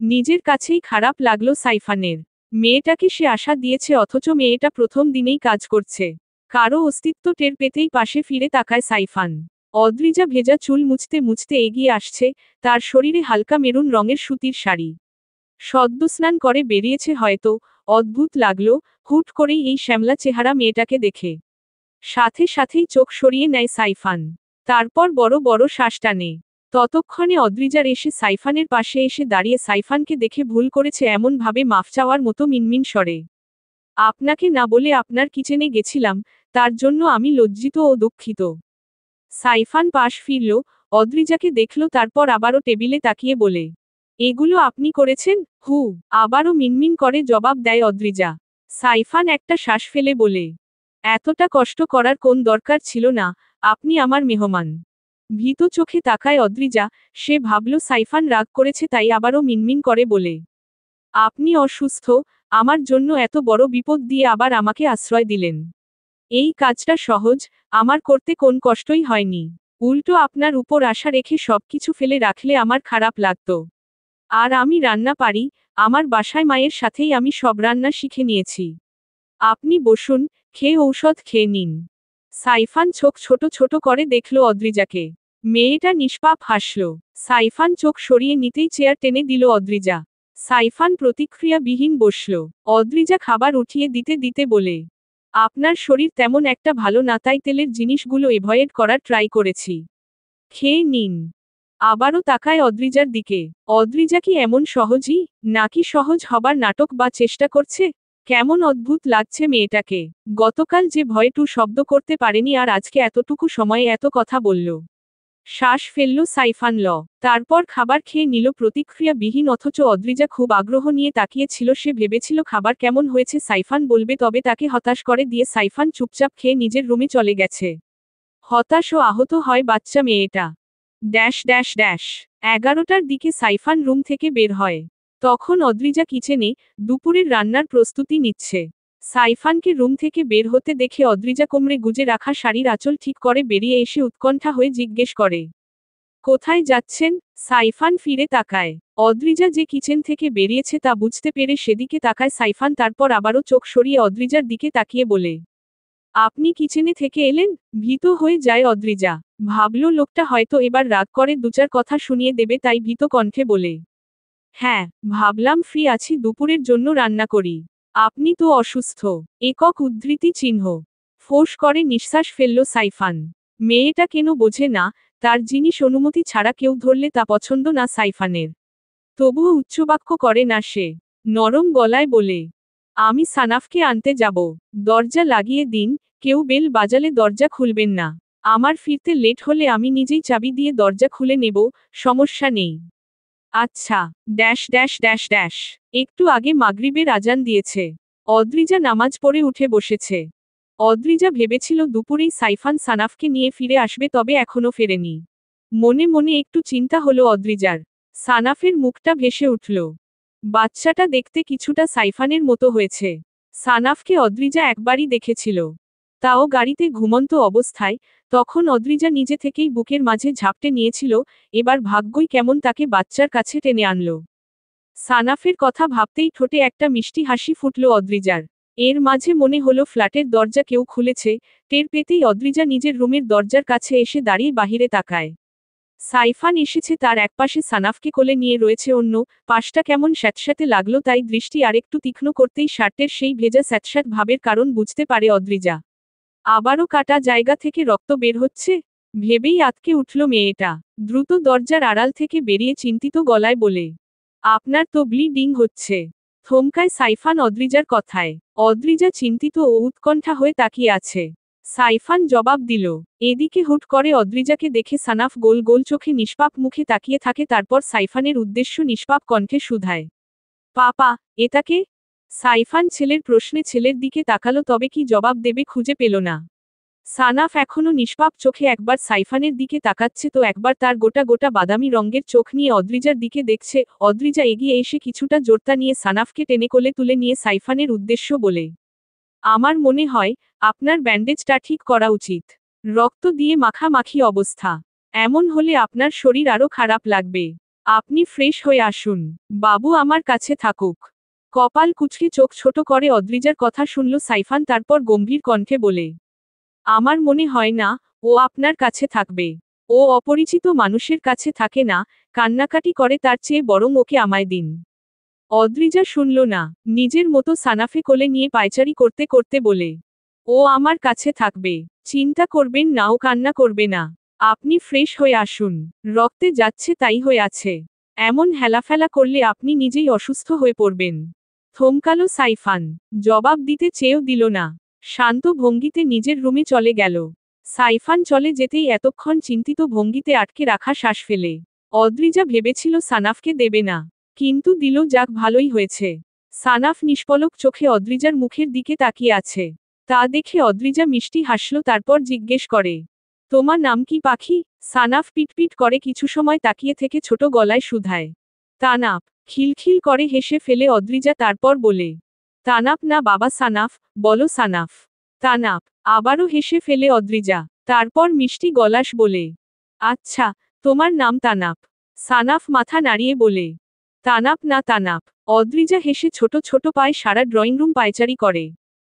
নিজের কাছেই খারাপ লাগলো সাইফানের। মেয়েটাকে সে আশা দিয়েছে, অথচ মেয়েটা প্রথম দিনেই কাজ করছে। কারো অস্তিত্ব টের পেতেই পাশে ফিরে তাকায় সাইফান। অদ্রিজা ভেজা চুল মুছতে মুছতে এগিয়ে আসছে, তার শরীরে হালকা মেরুন রঙের সুতির শাড়ি। সদ্যস্নান করে বেরিয়েছে হয়তো। অদ্ভুত লাগলো হুট করেই এই শ্যামলা চেহারা মেয়েটাকে দেখে। সাথে সাথেই চোখ সরিয়ে নেয় সাইফান। তারপর বড় বড় শ্বাস টানে। ততক্ষণে অদ্রিজার এসে সাইফানের পাশে এসে দাঁড়িয়ে সাইফানকে দেখে ভুল করেছে এমন ভাবে মাফ চাওয়ার মতো মিনমিন স্বরে। আপনাকে না বলে আপনার কিচেনে গেছিলাম, তার জন্য আমি লজ্জিত ও দুঃখিত। সাইফান পাশ ফিরল, অদ্রিজাকে দেখল, তারপর আবারও টেবিলে তাকিয়ে বলে, এগুলো আপনি করেছেন? হু। আবারও মিনমিন করে জবাব দেয় অদ্রিজা। সাইফান একটা শ্বাস ফেলে বলে, এতটা কষ্ট করার কোন দরকার ছিল না, আপনি আমার মেহমান। ভীত চোখে তাকায় অদ্রিজা, সে ভাবল সাইফান রাগ করেছে তাই আবারও মিনমিন করে বলে, আপনি অসুস্থ, আমার জন্য এত বড় বিপদ দিয়ে আবার আমাকে আশ্রয় দিলেন। এই কাজটা সহজ, আমার করতে কোন কষ্টই হয়নি। উল্টো আপনার উপর আশা রেখে সবকিছু ফেলে রাখলে আমার খারাপ লাগতো। আর আমি রান্না পারি, আমার বাসায় মায়ের সাথেই আমি সব রান্না শিখে নিয়েছি। আপনি বসুন, খেয়ে ঔষধ খেয়ে নিন। সাইফান চোখ ছোট ছোট করে দেখল অদ্রিজাকে। মেয়েটা নিষ্পাপ হাসল। সাইফান চোখ সরিয়ে নিতেই চেয়ার টেনে দিল অদ্রিজা। সাইফান প্রতিক্রিয়াবিহীন বসল। অদ্রিজা খাবার উঠিয়ে দিতে দিতে বলে, আপনার শরীর তেমন একটা ভালো না তাই তেলের জিনিসগুলো এভয়েড করার ট্রাই করেছি। খেয়ে নিন। আবারও তাকায় অদ্রিজার দিকে। অদ্রিজা কি এমন সহজই, নাকি সহজ হবার নাটক বা চেষ্টা করছে? কেমন অদ্ভুত লাগছে মেয়েটাকে। গতকাল যে ভয়ে টু শব্দ করতে পারেনি আর আজকে এতটুকু সময়ে এত কথা বলল। শ্বাস ফেলল সাইফান তারপর খাবার খেয়ে নিল প্রতিক্রিয়াবিহীন, অথচ অদ্রিজা খুব আগ্রহ নিয়ে তাকিয়েছিল। সে ভেবেছিল খাবার কেমন হয়েছে সাইফান বলবে, তবে তাকে হতাশ করে দিয়ে সাইফান চুপচাপ খেয়ে নিজের রুমে চলে গেছে। হতাশ ও আহত হয় বাচ্চা মেয়েটা। ড্যাশ ড্যাশ ড্যাশ 11টার দিকে সাইফান রুম থেকে বের হয়। তখন অদ্রিজা কিচেনে দুপুরের রান্নার প্রস্তুতি নিচ্ছে। সাইফানকে রুম থেকে বের হতে দেখে অদ্রিজা কোমরে গুজে রাখা শাড়ির আঁচল ঠিক করে বেরিয়ে এসে উৎকণ্ঠা হয়ে জিজ্ঞেস করে, কোথায় যাচ্ছেন? সাইফান ফিরে তাকায়। অদ্রিজা যে কিচেন থেকে বেরিয়েছে তা বুঝতে পেরে সেদিকে তাকায় সাইফান, তারপর আবারও চোখ সরিয়ে অদ্রিজার দিকে তাকিয়ে বলে, আপনি কিচেনে থেকে এলেন? ভীত হয়ে যায় অদ্রিজা। ভাবল লোকটা হয়তো এবার রাগ করে দুচার কথা শুনিয়ে দেবে, তাই ভীত কণ্ঠে বলে, হ্যাঁ, ভাবলাম ফ্রি আছি, দুপুরের জন্য রান্না করি। আপনি তো অসুস্থ। একক উদ্ধৃতি চিহ্ন। ফোঁস করে নিঃশ্বাস ফেলল সাইফান। মেয়েটা কেন বোঝে না, তার জিনিস অনুমতি ছাড়া কেউ ধরলে তা পছন্দ না সাইফানের। তবুও উচ্চবাক্য করে না সে। নরম গলায় বলে, আমি সানাফকে আনতে যাব। দরজা লাগিয়ে দিন, কেউ বেল বাজালে দরজা খুলবেন না। আমার ফিরতে লেট হলে আমি নিজেই চাবি দিয়ে দরজা খুলে নেব, সমস্যা নেই। আচ্ছা। ড্যাশ ড্যাশ ড্যাশ ড্যাশ একটু আগে মাগরিবের আজান দিয়েছে। অদ্রিজা নামাজ পড়ে উঠে বসেছে। অদ্রিজা ভেবেছিল দুপুরেই সাইফান সানাফকে নিয়ে ফিরে আসবে, তবে এখনো ফেরেনি। মনে মনে একটু চিন্তা হলো অদ্রিজার। সানাফের মুখটা ভেসে উঠল। বাচ্চাটা দেখতে কিছুটা সাইফানের মতো হয়েছে। সানাফকে অদ্রিজা একবারই দেখেছিল, তাও গাড়িতে ঘুমন্ত অবস্থায়। তখন অদ্রিজা নিজে থেকেই বুকের মাঝে ঝাপটে নিয়েছিল। এবার ভাগ্যই কেমন তাকে বাচ্চার কাছে টেনে আনল। সানাফের কথা ভাবতেই ঠোঁটে একটা মিষ্টি হাসি ফুটল অদ্রিজার। এর মাঝে মনে হলো ফ্ল্যাটের দরজা কেউ খুলেছে। টের পেতেই অদ্রিজা নিজের রুমের দরজার কাছে এসে দাঁড়িয়ে বাহিরে তাকায়। সাইফান এসেছে, তার একপাশে সানাফকে কোলে নিয়ে রয়েছে, অন্য পাশটা কেমন স্যাঁতস্যাঁতে লাগলো, তাই দৃষ্টি আরেকটু তীক্ষ্ণ করতেই শার্টের সেই ভেজা স্যাঁতস্যাঁত ভাবের কারণ বুঝতে পারে অদ্রিজা। আবারও কাটা জায়গা থেকে রক্ত বের হচ্ছে ভেবেই আঁতকে উঠল মেয়েটা। দ্রুত দরজার আড়াল থেকে বেরিয়ে চিন্তিত গলায় বলে, আপনার তো ব্লিডিং হচ্ছে। থমকায় সাইফান অদ্রিজার কথায়। অদ্রিজা চিন্তিত ও উৎকণ্ঠা হয়ে তাকিয়ে আছে। সাইফান জবাব দিল। এদিকে হুট করে অদ্রিজাকে দেখে সানাফ গোল গোল চোখে নিষ্পাপ মুখে তাকিয়ে থাকে, তারপর সাইফানের উদ্দেশ্য নিষ্পাপ কণ্ঠে শুধায়, পাপা, এটাকে? সাইফান ছেলের প্রশ্নে ছেলের দিকে তাকালো, তবে কি জবাব দেবে খুঁজে পেল না। সানাফ এখনো নিষ্পাপ চোখে একবার সাইফানের দিকে তাকাচ্ছে তো একবার তার গোটা গোটা বাদামি রঙের চোখ নিয়ে অদ্রিজার দিকে দেখছে। অদ্রিজা এগিয়ে এসে কিছুটা জোরতা নিয়ে সানাফকে টেনে কোলে তুলে নিয়ে সাইফানের উদ্দেশ্য বলে, আমার মনে হয় আপনার ব্যান্ডেজটা ঠিক করা উচিত। রক্ত দিয়ে মাখামাখি অবস্থা। এমন হলে আপনার শরীর আরো খারাপ লাগবে। আপনি ফ্রেশ হয়ে আসুন। বাবু আমার কাছে থাকুক। কপাল কুঁচকে চোখ ছোট করে অদ্রিজার কথা শুনল সাইফান, তারপর গম্ভীর কণ্ঠে বলে, আমার মনে হয় না ও আপনার কাছে থাকবে। ও অপরিচিত মানুষের কাছে থাকে না, কান্নাকাটি করে, তার চেয়ে বরং ওকে আমায় দিন। অদ্রিজা শুনল না, নিজের মতো সানাফে কোলে নিয়ে পায়চারি করতে করতে বলে, ও আমার কাছে থাকবে। চিন্তা করবেন না, ও কান্না করবে না। আপনি ফ্রেশ হয়ে আসুন। রক্তে যাচ্ছে তাই হয়ে আছে। এমন হেলাফেলা করলে আপনি নিজেই অসুস্থ হয়ে পড়বেন। থমকালো সাইফান। জবাব দিতে চেয়েও দিল না। শান্ত ভঙ্গিতে নিজের রুমে চলে গেল। সাইফান চলে যেতেই এতক্ষণ চিন্তিত ভঙ্গিতে আটকে রাখা শ্বাস ফেলে। অদ্রিজা ভেবেছিল সানাফকে দেবে না, কিন্তু দিল, যাক ভালোই হয়েছে। সানাফ নিষ্পলক চোখে অদ্রিজার মুখের দিকে তাকিয়ে আছে। তা দেখে অদ্রিজা মিষ্টি হাসল, তারপর জিজ্ঞেস করে, তোমার নাম কি পাখি? সানাফ পিটপিট করে কিছু সময় তাকিয়ে থেকে ছোট গলায় শুধায়, তানাপ। খিলখিল করে হেসে ফেলে অদ্রিজা, তারপর বলে, তানাপ না বাবা, সানাফ বলো, সানাফ। তানাপ। আবারও হেসে ফেলে অদ্রিজা, তারপর মিষ্টি গলাস বলে, আচ্ছা, তোমার নাম তানাপ। সানাফ মাথা নাড়িয়ে বলে, তানাপ না তানাপ। অদ্রিজা হেসে ছোট ছোট পায়ে সারা ড্রয়িং রুম পায়চারি করে।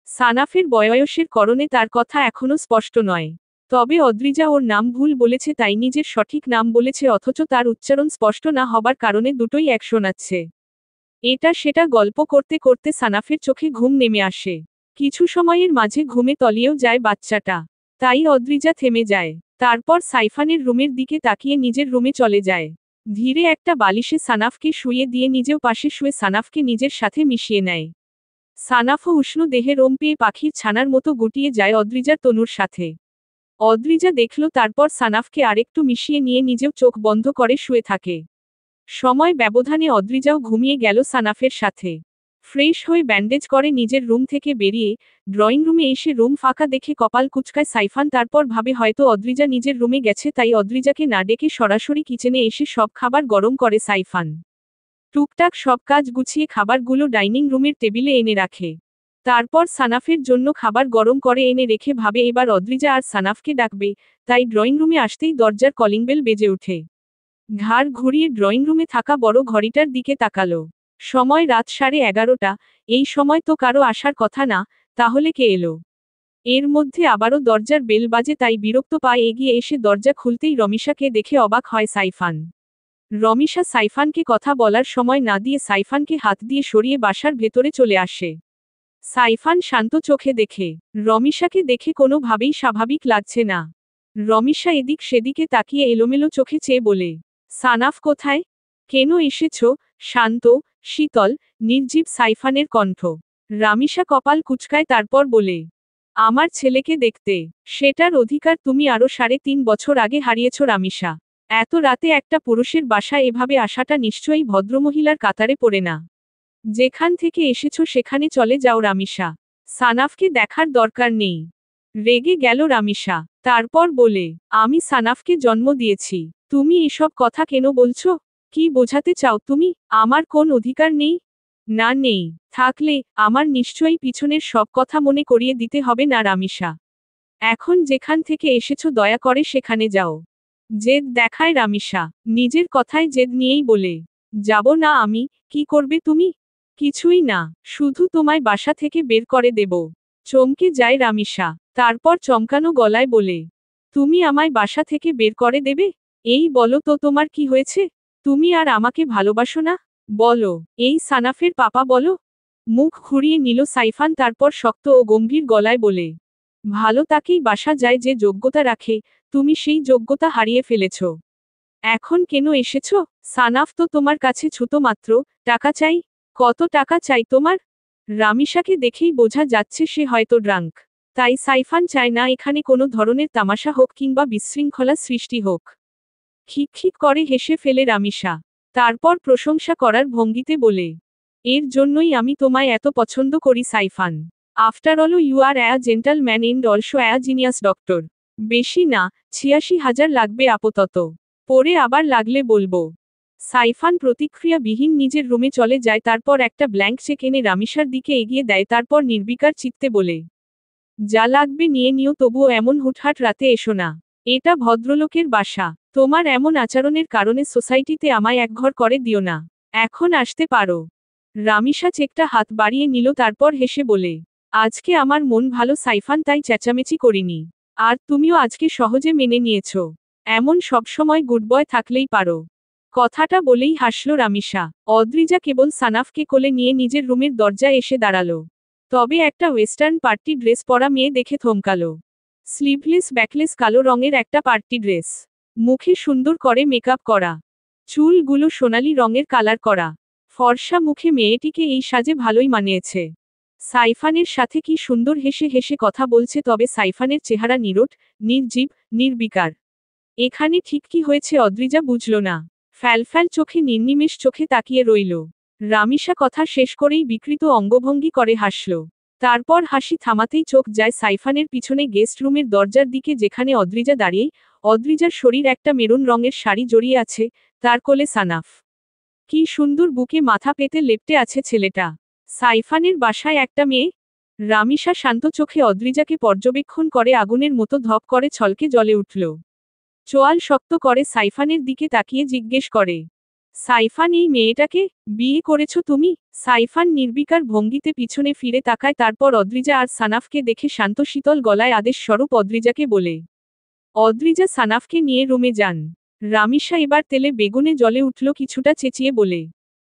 সানাফের বয়সের কারণে তার কথা এখনো স্পষ্ট নয়। তবে অদ্রিজা ওর নাম ভুল বলেছে, তাই নিজের সঠিক নাম বলেছে, অথচ তার উচ্চারণ স্পষ্ট না হবার কারণে দুটোই এক শোনাচ্ছে। এটা সেটা গল্প করতে করতে সানাফের চোখে ঘুম নেমে আসে। কিছু সময়ের মাঝে ঘুমে তলিয়েও যায় বাচ্চাটা। তাই অদ্রিজা থেমে যায়। তারপর সাইফানের রুমের দিকে তাকিয়ে নিজের রুমে চলে যায়। ধীরে একটা বালিশে সানাফকে শুইয়ে দিয়ে নিজেও পাশে শুয়ে সানাফকে নিজের সাথে মিশিয়ে নেয়। সানাফও উষ্ণ দেহে রোম পেয়ে পাখির ছানার মতো গুটিয়ে যায় অদ্রিজার তনুর সাথে। অদ্রিজা দেখল, তারপর সানাফকে আরেকটু মিশিয়ে নিয়ে নিজেও চোখ বন্ধ করে শুয়ে থাকে। সময় ব্যবধানে অদ্রিজাও ঘুমিয়ে গেল সানাফের সাথে। ফ্রেশ হয়ে ব্যান্ডেজ করে নিজের রুম থেকে বেরিয়ে ড্রয়িং রুমে এসে রুম ফাঁকা দেখে কপাল কুঁচকায় সাইফান। তারপর ভাবে হয়তো অদ্রিজা নিজের রুমে গেছে, তাই অদ্রিজাকে না ডেকে সরাসরি কিচেনে এসে সব খাবার গরম করে সাইফান। টুকটাক সব কাজ গুছিয়ে খাবারগুলো ডাইনিং রুমের টেবিলে এনে রাখে। তারপর সানাফের জন্য খাবার গরম করে এনে রেখে ভাবে এবার অদ্রিজা আর সানাফকে ডাকবে, তাই ড্রয়িং রুমে আসতেই দরজার কলিং বেল বেজে ওঠে। ঘাড় ঘুরিয়ে ড্রয়িং রুমে থাকা বড় ঘড়িটার দিকে তাকালো। সময় রাত 11:30। এই সময় তো কারো আসার কথা না, তাহলে কে এলো? এর মধ্যে আবারও দরজার বেল বাজে, তাই বিরক্ত পায়ে এগিয়ে এসে দরজা খুলতেই রমিশাকে দেখে অবাক হয় সাইফান। রমিশা সাইফানকে কথা বলার সময় না দিয়ে সাইফানকে হাত দিয়ে সরিয়ে বাসার ভেতরে চলে আসে। সাইফান শান্ত চোখে দেখে রমিশাকে দেখে কোনোভাবেই স্বাভাবিক লাগছে না। রমিশা এদিক সেদিকে তাকিয়ে এলোমেলো চোখে চেয়ে বলে, সানাফ কোথায়? কেন এসেছ? শান্ত, শীতল, নির্জীব সাইফানের কণ্ঠ। রামিশা কপাল কুঁচকায়, তারপর বলে, আমার ছেলেকে দেখতে। সেটার অধিকার তুমি আরও 3.5 বছর আগে হারিয়েছ রামিশা। এত রাতে একটা পুরুষের বাসায় এভাবে আসাটা নিশ্চয়ই ভদ্রমহিলার কাতারে পড়ে না। যেখান থেকে এসেছ সেখানে চলে যাও রামিশা। সানাফকে দেখার দরকার নেই। রেগে গেল রামিশা। তারপর বলে, আমি সানাফকে জন্ম দিয়েছি। তুমি এসব কথা কেন বলছো? কি বোঝাতে চাও তুমি? আমার কোন অধিকার নেই? না নেই, থাকলে আমার নিশ্চয়ই পিছনের সব কথা মনে করিয়ে দিতে হবে না রামিশা। এখন যেখান থেকে এসেছো দয়া করে সেখানে যাও। জেদ দেখায় রামিশা। নিজের কথায় জেদ নিয়েই বলে, যাব না আমি। কি করবে তুমি? কিছুই না, শুধু তোমায় বাসা থেকে বের করে দেব। চমকে যায় রামিশা। তারপর চমকানো গলায় বলে, তুমি আমায় বাসা থেকে বের করে দেবে? এই বলো তো তোমার কি হয়েছে? তুমি আর আমাকে ভালোবাসো না? বলো, এই সানাফের পাপা বলো। মুখ ঘুরিয়ে নিল সাইফান, তারপর শক্ত ও গম্ভীর গলায় বলে, ভালো তাকেই বাসা যায় যে যোগ্যতা রাখে, তুমি সেই যোগ্যতা হারিয়ে ফেলেছ। এখন কেন এসেছ? সানাফ তো তোমার কাছে ছুতো মাত্র। টাকা চাই? কত টাকা চাই তোমার? রামিশাকে দেখেই বোঝা যাচ্ছে সে হয়তো ড্রাঙ্ক। তাই সাইফান চায় না এখানে কোনো ধরনের তামাশা হোক কিংবা বিশৃঙ্খলা সৃষ্টি হোক। খিকখিক করে হেসে ফেলে রামিশা। তারপর প্রশংসা করার ভঙ্গিতে বলে, এর জন্যই আমি তোমায় এত পছন্দ করি Saifan. After all you are a gentleman and also a genius doctor. বেশি না, 86,000 লাগবে আপাতত। পরে আবার লাগলে বলবো। সাইফান প্রতিক্রিয়াবিহীন নিজের রুমে চলে যায়, তারপর একটা ব্ল্যাঙ্ক চেক এনে রামিশার দিকে এগিয়ে দেয়, তারপর নির্বিকার চিত্তে বলে, যা লাগবে নিয়ে নিও, তবুও এমন হুটহাট রাতে এসো না। এটা ভদ্রলোকের বাসা। তোমার এমন আচরণের কারণে সোসাইটিতে আমায় একঘর করে দিও না। এখন আসতে পারো। রামিশা চেকটা হাত বাড়িয়ে নিল, তারপর হেসে বলে, আজকে আমার মন ভালো সাইফান, তাই চেঁচামেচি করিনি। আর তুমিও আজকে সহজে মেনে নিয়েছ। এমন সবসময় গুড বয় থাকলেই পারো। কথাটা বলেই হাসল রামিশা। অদ্রিজা কেবল সানাফকে কোলে নিয়ে নিজের রুমের দরজায় এসে দাঁড়ালো। তবে একটা ওয়েস্টার্ন পার্টি ড্রেস পরা মেয়ে দেখে থমকালো। স্লিভলেস ব্যাকলেস কালো রঙের একটা পার্টি ড্রেস। মুখে সুন্দর করে মেকআপ করা। চুলগুলো সোনালি রঙের কালার করা। ফর্সা মুখে মেয়েটিকে এই সাজে ভালোই মানিয়েছে। সাইফানের সাথে কি সুন্দর হেসে হেসে কথা বলছে, তবে সাইফানের চেহারা নিরট, নির্জীব, নির্বিকার। এখানে ঠিক কি হয়েছে অদ্রিজা বুঝল না। ফ্যালফ্যাল চোখে নির্নিমেষ চোখে তাকিয়ে রইল। রামিসা কথা শেষ করেই বিকৃত অঙ্গভঙ্গি করে হাসল। তারপর হাসি থামাতেই চোখ যায় সাইফানের পিছনে গেস্ট রুমের দরজার দিকে, যেখানে অদ্রিজা দাঁড়িয়ে। অদ্রিজার শরীর একটা মেরুন রঙের শাড়ি জড়িয়ে আছে, তার কোলে সানাফ। কি সুন্দর বুকে মাথা পেতে লেপ্টে আছে ছেলেটা। সাইফানের বাসায় একটা মেয়ে। রামিসা শান্ত চোখে অদ্রিজাকে পর্যবেক্ষণ করে আগুনের মতো ধপ করে ছলকে জ্বলে উঠল। চোয়াল শক্ত করে সাইফানের দিকে তাকিয়ে জিজ্ঞেস করে, সাইফান, এই মেয়েটাকে বিয়ে করেছ তুমি? সাইফান নির্বিকার ভঙ্গিতে পিছনে ফিরে তাকায়, তারপর অদ্রিজা আর সানাফকে দেখে শান্ত শীতল গলায় আদেশ স্বরূপ অদ্রিজাকে বলে। অদ্রিজা সানাফকে নিয়ে রুমে যান। রামিসা এবার তেলে বেগুনে জ্বলে উঠল কিছুটা চেঁচিয়ে বলে,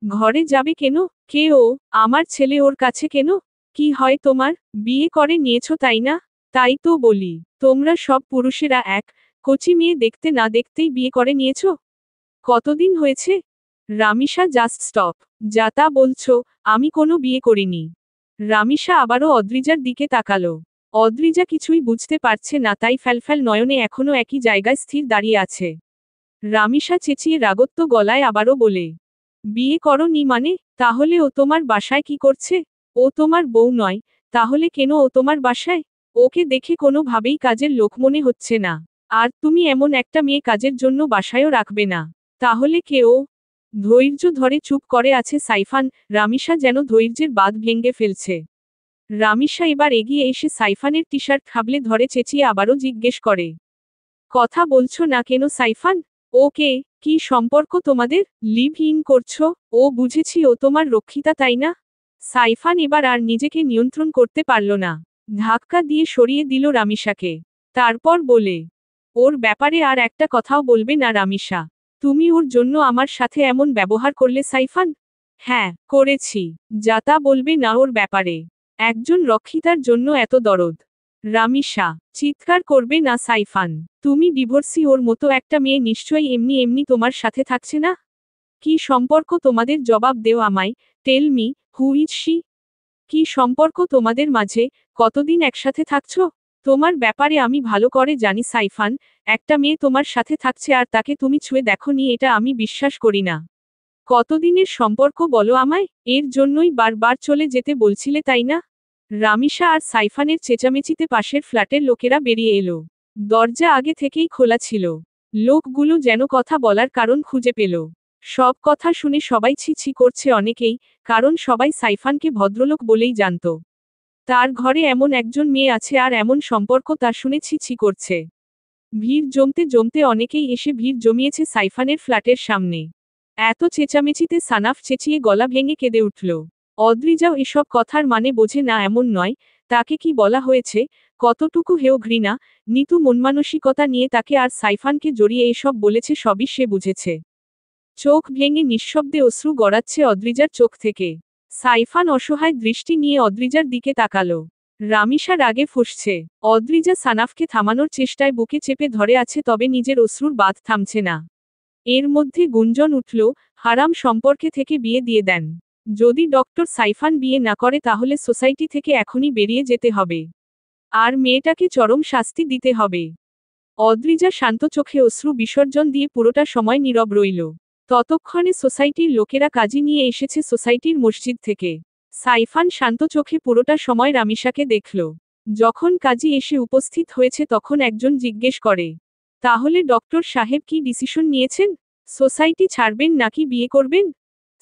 ঘরে যাবে কেন? কে ও? আমার ছেলে, ওর কাছে কেন? কি হয় তোমার? বিয়ে করে নিয়েছ তাই না? তাই তো বলি, তোমরা সব পুরুষেরা এক। কচি মেয়ে দেখতে না দেখতেই বিয়ে করে নিয়েছ? কতদিন হয়েছে? Ramisa, just stop. যা তা বলছো, আমি কোনো বিয়ে করিনি। রামিসা আবারও অদ্রিজার দিকে তাকালো। অদ্রিজা কিছুই বুঝতে পারছে না, তাই ফ্যালফ্যাল নয়নে এখনো একই জায়গায় স্থির দাঁড়িয়ে আছে। রামিসা চেঁচিয়ে রাগত্ব গলায় আবারও বলে, বিয়ে করো নি মানে? তাহলে ও তোমার বাসায় কি করছে? ও তোমার বউ নয়, তাহলে কেন ও তোমার বাসায়? ওকে দেখে কোনোভাবেই কাজের লোক মনে হচ্ছে না। আর তুমি এমন একটা মেয়ে কাজের জন্য বাসায়ও রাখবে না। তাহলে কে ও? ধৈর্য ধরে চুপ করে আছে সাইফান। রামিসা যেন ধৈর্যের বাঁধ ভেঙে ফেলছে। রামিসা এবার এগিয়ে এসে সাইফানের টি শার্ট খাবলে ধরে চেঁচিয়ে আবারও জিজ্ঞেস করে, কথা বলছো না কেন সাইফান? ওকে, কি সম্পর্ক তোমাদের? লিভ ইন করছো? ও, বুঝেছি, ও তোমার রক্ষিতা তাই না? সাইফান এবার আর নিজেকে নিয়ন্ত্রণ করতে পারল না। ধাক্কা দিয়ে সরিয়ে দিল রামিসাকে। তারপর বলে, ওর ব্যাপারে আর একটা কথাও বলবে না রামিসা। তুমি ওর জন্য আমার সাথে এমন ব্যবহার করলে সাইফান? হ্যাঁ, করেছি। যা তা বলবে না ওর ব্যাপারে। একজন রক্ষিতার জন্য এত দরদ? রামিসা, চিৎকার করবে না সাইফান। তুমি ডিভোর্সি, ওর মতো একটা মেয়ে নিশ্চয়ই এমনি এমনি তোমার সাথে থাকছে না। কি সম্পর্ক তোমাদের? জবাব দেও আমায়। Tell me, who is she? কি সম্পর্ক তোমাদের মাঝে? কতদিন একসাথে থাকছো? তোমার ব্যাপারে আমি ভালো করে জানি সাইফান। একটা মেয়ে তোমার সাথে থাকছে আর তাকে তুমি ছুঁয়ে দেখোনি, এটা আমি বিশ্বাস করি না। কতদিনের সম্পর্ক বলো আমায়? এর জন্যই বারবার চলে যেতে বলছিলে তাই না? রামিসা আর সাইফানের চেঁচামেচিতে পাশের ফ্ল্যাটের লোকেরা বেরিয়ে এলো। দরজা আগে থেকেই খোলা ছিল। লোকগুলো যেন কথা বলার কারণ খুঁজে পেল। সব কথা শুনে সবাই ছি ছি করছে, অনেকেই, কারণ সবাই সাইফানকে ভদ্রলোক বলেই জানত। তার ঘরে এমন একজন মেয়ে আছে আর এমন সম্পর্ক, তা শুনে ছি ছি করছে। ভিড় জমতে জমতে অনেকেই এসে ভিড় জমিয়েছে সাইফানের ফ্ল্যাটের সামনে। এত চেঁচামেচিতে সানাফ চেঁচিয়ে গলা ভেঙে কেঁদে উঠল। অদ্রিজাও এসব কথার মানে বোঝে না এমন নয়, তাকে কি বলা হয়েছে, কতটুকু হেয় ঘৃণা, নীতু মনমানসিকতা নিয়ে তাকে আর সাইফানকে জড়িয়ে এসব বলেছে সবই সে বুঝেছে। চোখ ভেঙে নিঃশব্দে অশ্রু গড়াচ্ছে অদ্রিজার চোখ থেকে। সাইফান অসহায় দৃষ্টি নিয়ে অদ্রিজার দিকে তাকালো। রামিসা রাগে ফুঁসছে। অদ্রিজা সানাফকে থামানোর চেষ্টায় বুকে চেপে ধরে আছে, তবে নিজের অশ্রুর বাঁধ থামছে না। এর মধ্যে গুঞ্জন উঠল, হারাম সম্পর্কে থেকে বিয়ে দিয়ে দেন। যদি ডক্টর সাইফান বিয়ে না করে তাহলে সোসাইটি থেকে এখনই বেরিয়ে যেতে হবে। আর মেয়েটাকে চরম শাস্তি দিতে হবে। অদ্রিজা শান্ত চোখে অশ্রু বিসর্জন দিয়ে পুরোটা সময় নীরব রইল। ততক্ষণে সোসাইটির লোকেরা কাজী নিয়ে এসেছে সোসাইটির মসজিদ থেকে। সাইফান শান্ত চোখে পুরোটা সময় রামিসাকে দেখল। যখন কাজী এসে উপস্থিত হয়েছে তখন একজন জিজ্ঞেস করে, তাহলে ডক্টর সাহেব কি ডিসিশন নিয়েছেন? সোসাইটি ছাড়বেন নাকি বিয়ে করবেন?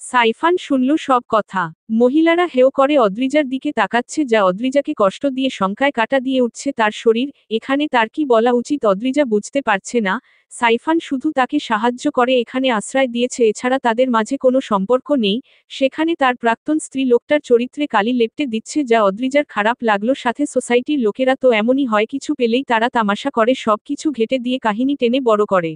সাইফান শুনল সব কথা। মহিলারা হেও করে অদ্রিজার দিকে তাকাচ্ছে, যা অদ্রিজাকে কষ্ট দিয়ে শঙ্কায় কাটা দিয়ে উঠছে তার শরীর। এখানে তার কি বলা উচিত অদ্রিজা বুঝতে পারছে না। সাইফান শুধু তাকে সাহায্য করে এখানে আশ্রয় দিয়েছে, এছাড়া তাদের মাঝে কোনো সম্পর্ক নেই। সেখানে তার প্রাক্তন স্ত্রী লোকটার চরিত্রে কালি লেপ্টে দিচ্ছে, যা অদ্রিজার খারাপ লাগলো। সাথে সোসাইটির লোকেরা তো এমনই হয়, কিছু পেলেই তারা তামাশা করে, সব কিছু ঘেটে দিয়ে কাহিনী টেনে বড় করে।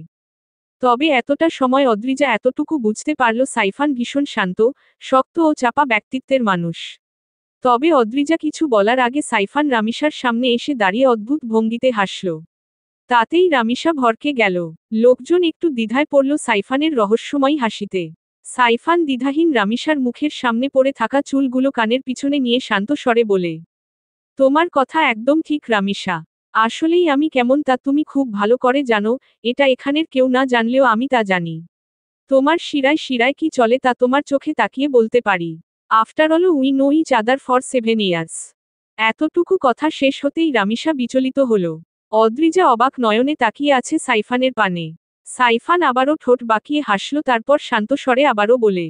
তবে এতটা সময় অদ্রিজা এতটুকু বুঝতে পারল সাইফান ভীষণ শান্ত, শক্ত ও চাপা ব্যক্তিত্বের মানুষ। তবে অদ্রিজা কিছু বলার আগে সাইফান রামিসার সামনে এসে দাঁড়িয়ে অদ্ভুত ভঙ্গিতে হাসল। তাতেই রামিসা ভরকে গেল। লোকজন একটু দ্বিধায় পড়ল সাইফানের রহস্যময়ী হাসিতে। সাইফান দ্বিধাহীন রামিসার মুখের সামনে পড়ে থাকা চুলগুলো কানের পিছনে নিয়ে শান্ত স্বরে বলে, তোমার কথা একদম ঠিক রামিসা। আসলেই আমি কেমন তা তুমি খুব ভালো করে জানো, এটা এখানের কেউ না জানলেও আমি তা জানি। তোমার শিরায় শিরায় কি চলে তা তোমার চোখে তাকিয়ে বলতে পারি। After all we know each other for 7 years. এতটুকু কথা শেষ হতেই রামিসা বিচলিত হল। অদ্রিজা অবাক নয়নে তাকিয়ে আছে সাইফানের পানে। সাইফান আবারও ঠোঁট বাঁকিয়ে হাসল, তারপর শান্ত স্বরে আবারও বলে,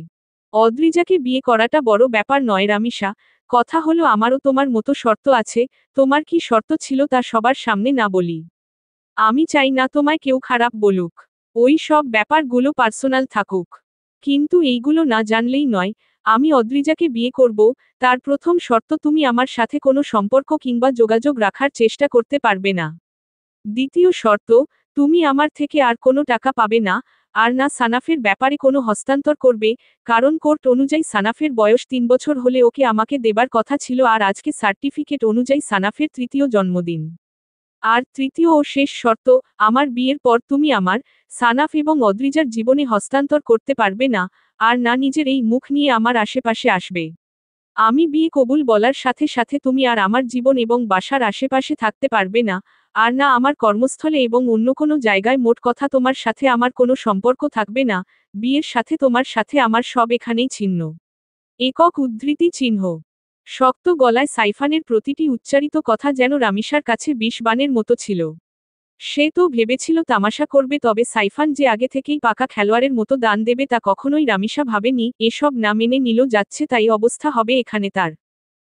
অদ্রিজাকে বিয়ে করাটা বড় ব্যাপার নয় রামিসা, কথা হলো আমারও তোমার মতো শর্ত আছে। তোমার কি শর্ত ছিল তা সবার সামনে না বলি। আমি চাই না তোমায় কেউ খারাপ বলুক। ওই সব ব্যাপারগুলো পার্সোনাল থাকুক। কিন্তু এইগুলো না জানলেই নয়, আমি অদ্রিজাকে বিয়ে করব। তার প্রথম শর্ত, তুমি আমার সাথে কোনো সম্পর্ক কিংবা যোগাযোগ রাখার চেষ্টা করতে পারবে না। দ্বিতীয় শর্ত, তুমি আমার থেকে আর কোনো টাকা পাবে না, আর না সানাফের ব্যাপারে কোনো হস্তান্তর করবে, কারণ কোর্ট অনুযায়ী সানাফের বয়স 3 বছর হলে ওকে আমাকে দেবার কথা ছিল, আর আজকে সার্টিফিকেট অনুযায়ী সানাফের 3য় জন্মদিন। আর তৃতীয় ও শেষ শর্ত, আমার বিয়ের পর তুমি আমার, সানাফ এবং অদ্রিজার জীবনে হস্তান্তর করতে পারবে না, আর না নিজের এই মুখ নিয়ে আমার আশেপাশে আসবে। আমি বিয়ে কবুল বলার সাথে সাথে তুমি আর আমার জীবন এবং বাসার আশেপাশে থাকতে পারবে না, আর না আমার কর্মস্থলে এবং অন্য কোনো জায়গায়, মোট কথা তোমার সাথে আমার কোনো সম্পর্ক থাকবে না। বিয়ের সাথে তোমার সাথে আমার সব এখানেই ছিন্ন। একক উদ্ধৃতি চিহ্ন। শক্ত গলায় সাইফানের প্রতিটি উচ্চারিত কথা যেন রামিসার কাছে বিষবাণের মতো ছিল। সে তো ভেবেছিল তামাশা করবে, তবে সাইফান যে আগে থেকেই পাকা খেলোয়াড়ের মতো দান দেবে তা কখনোই রামিসা ভাবেনি। এসব না মেনে নিল যাচ্ছে, তাই অবস্থা হবে এখানে তার।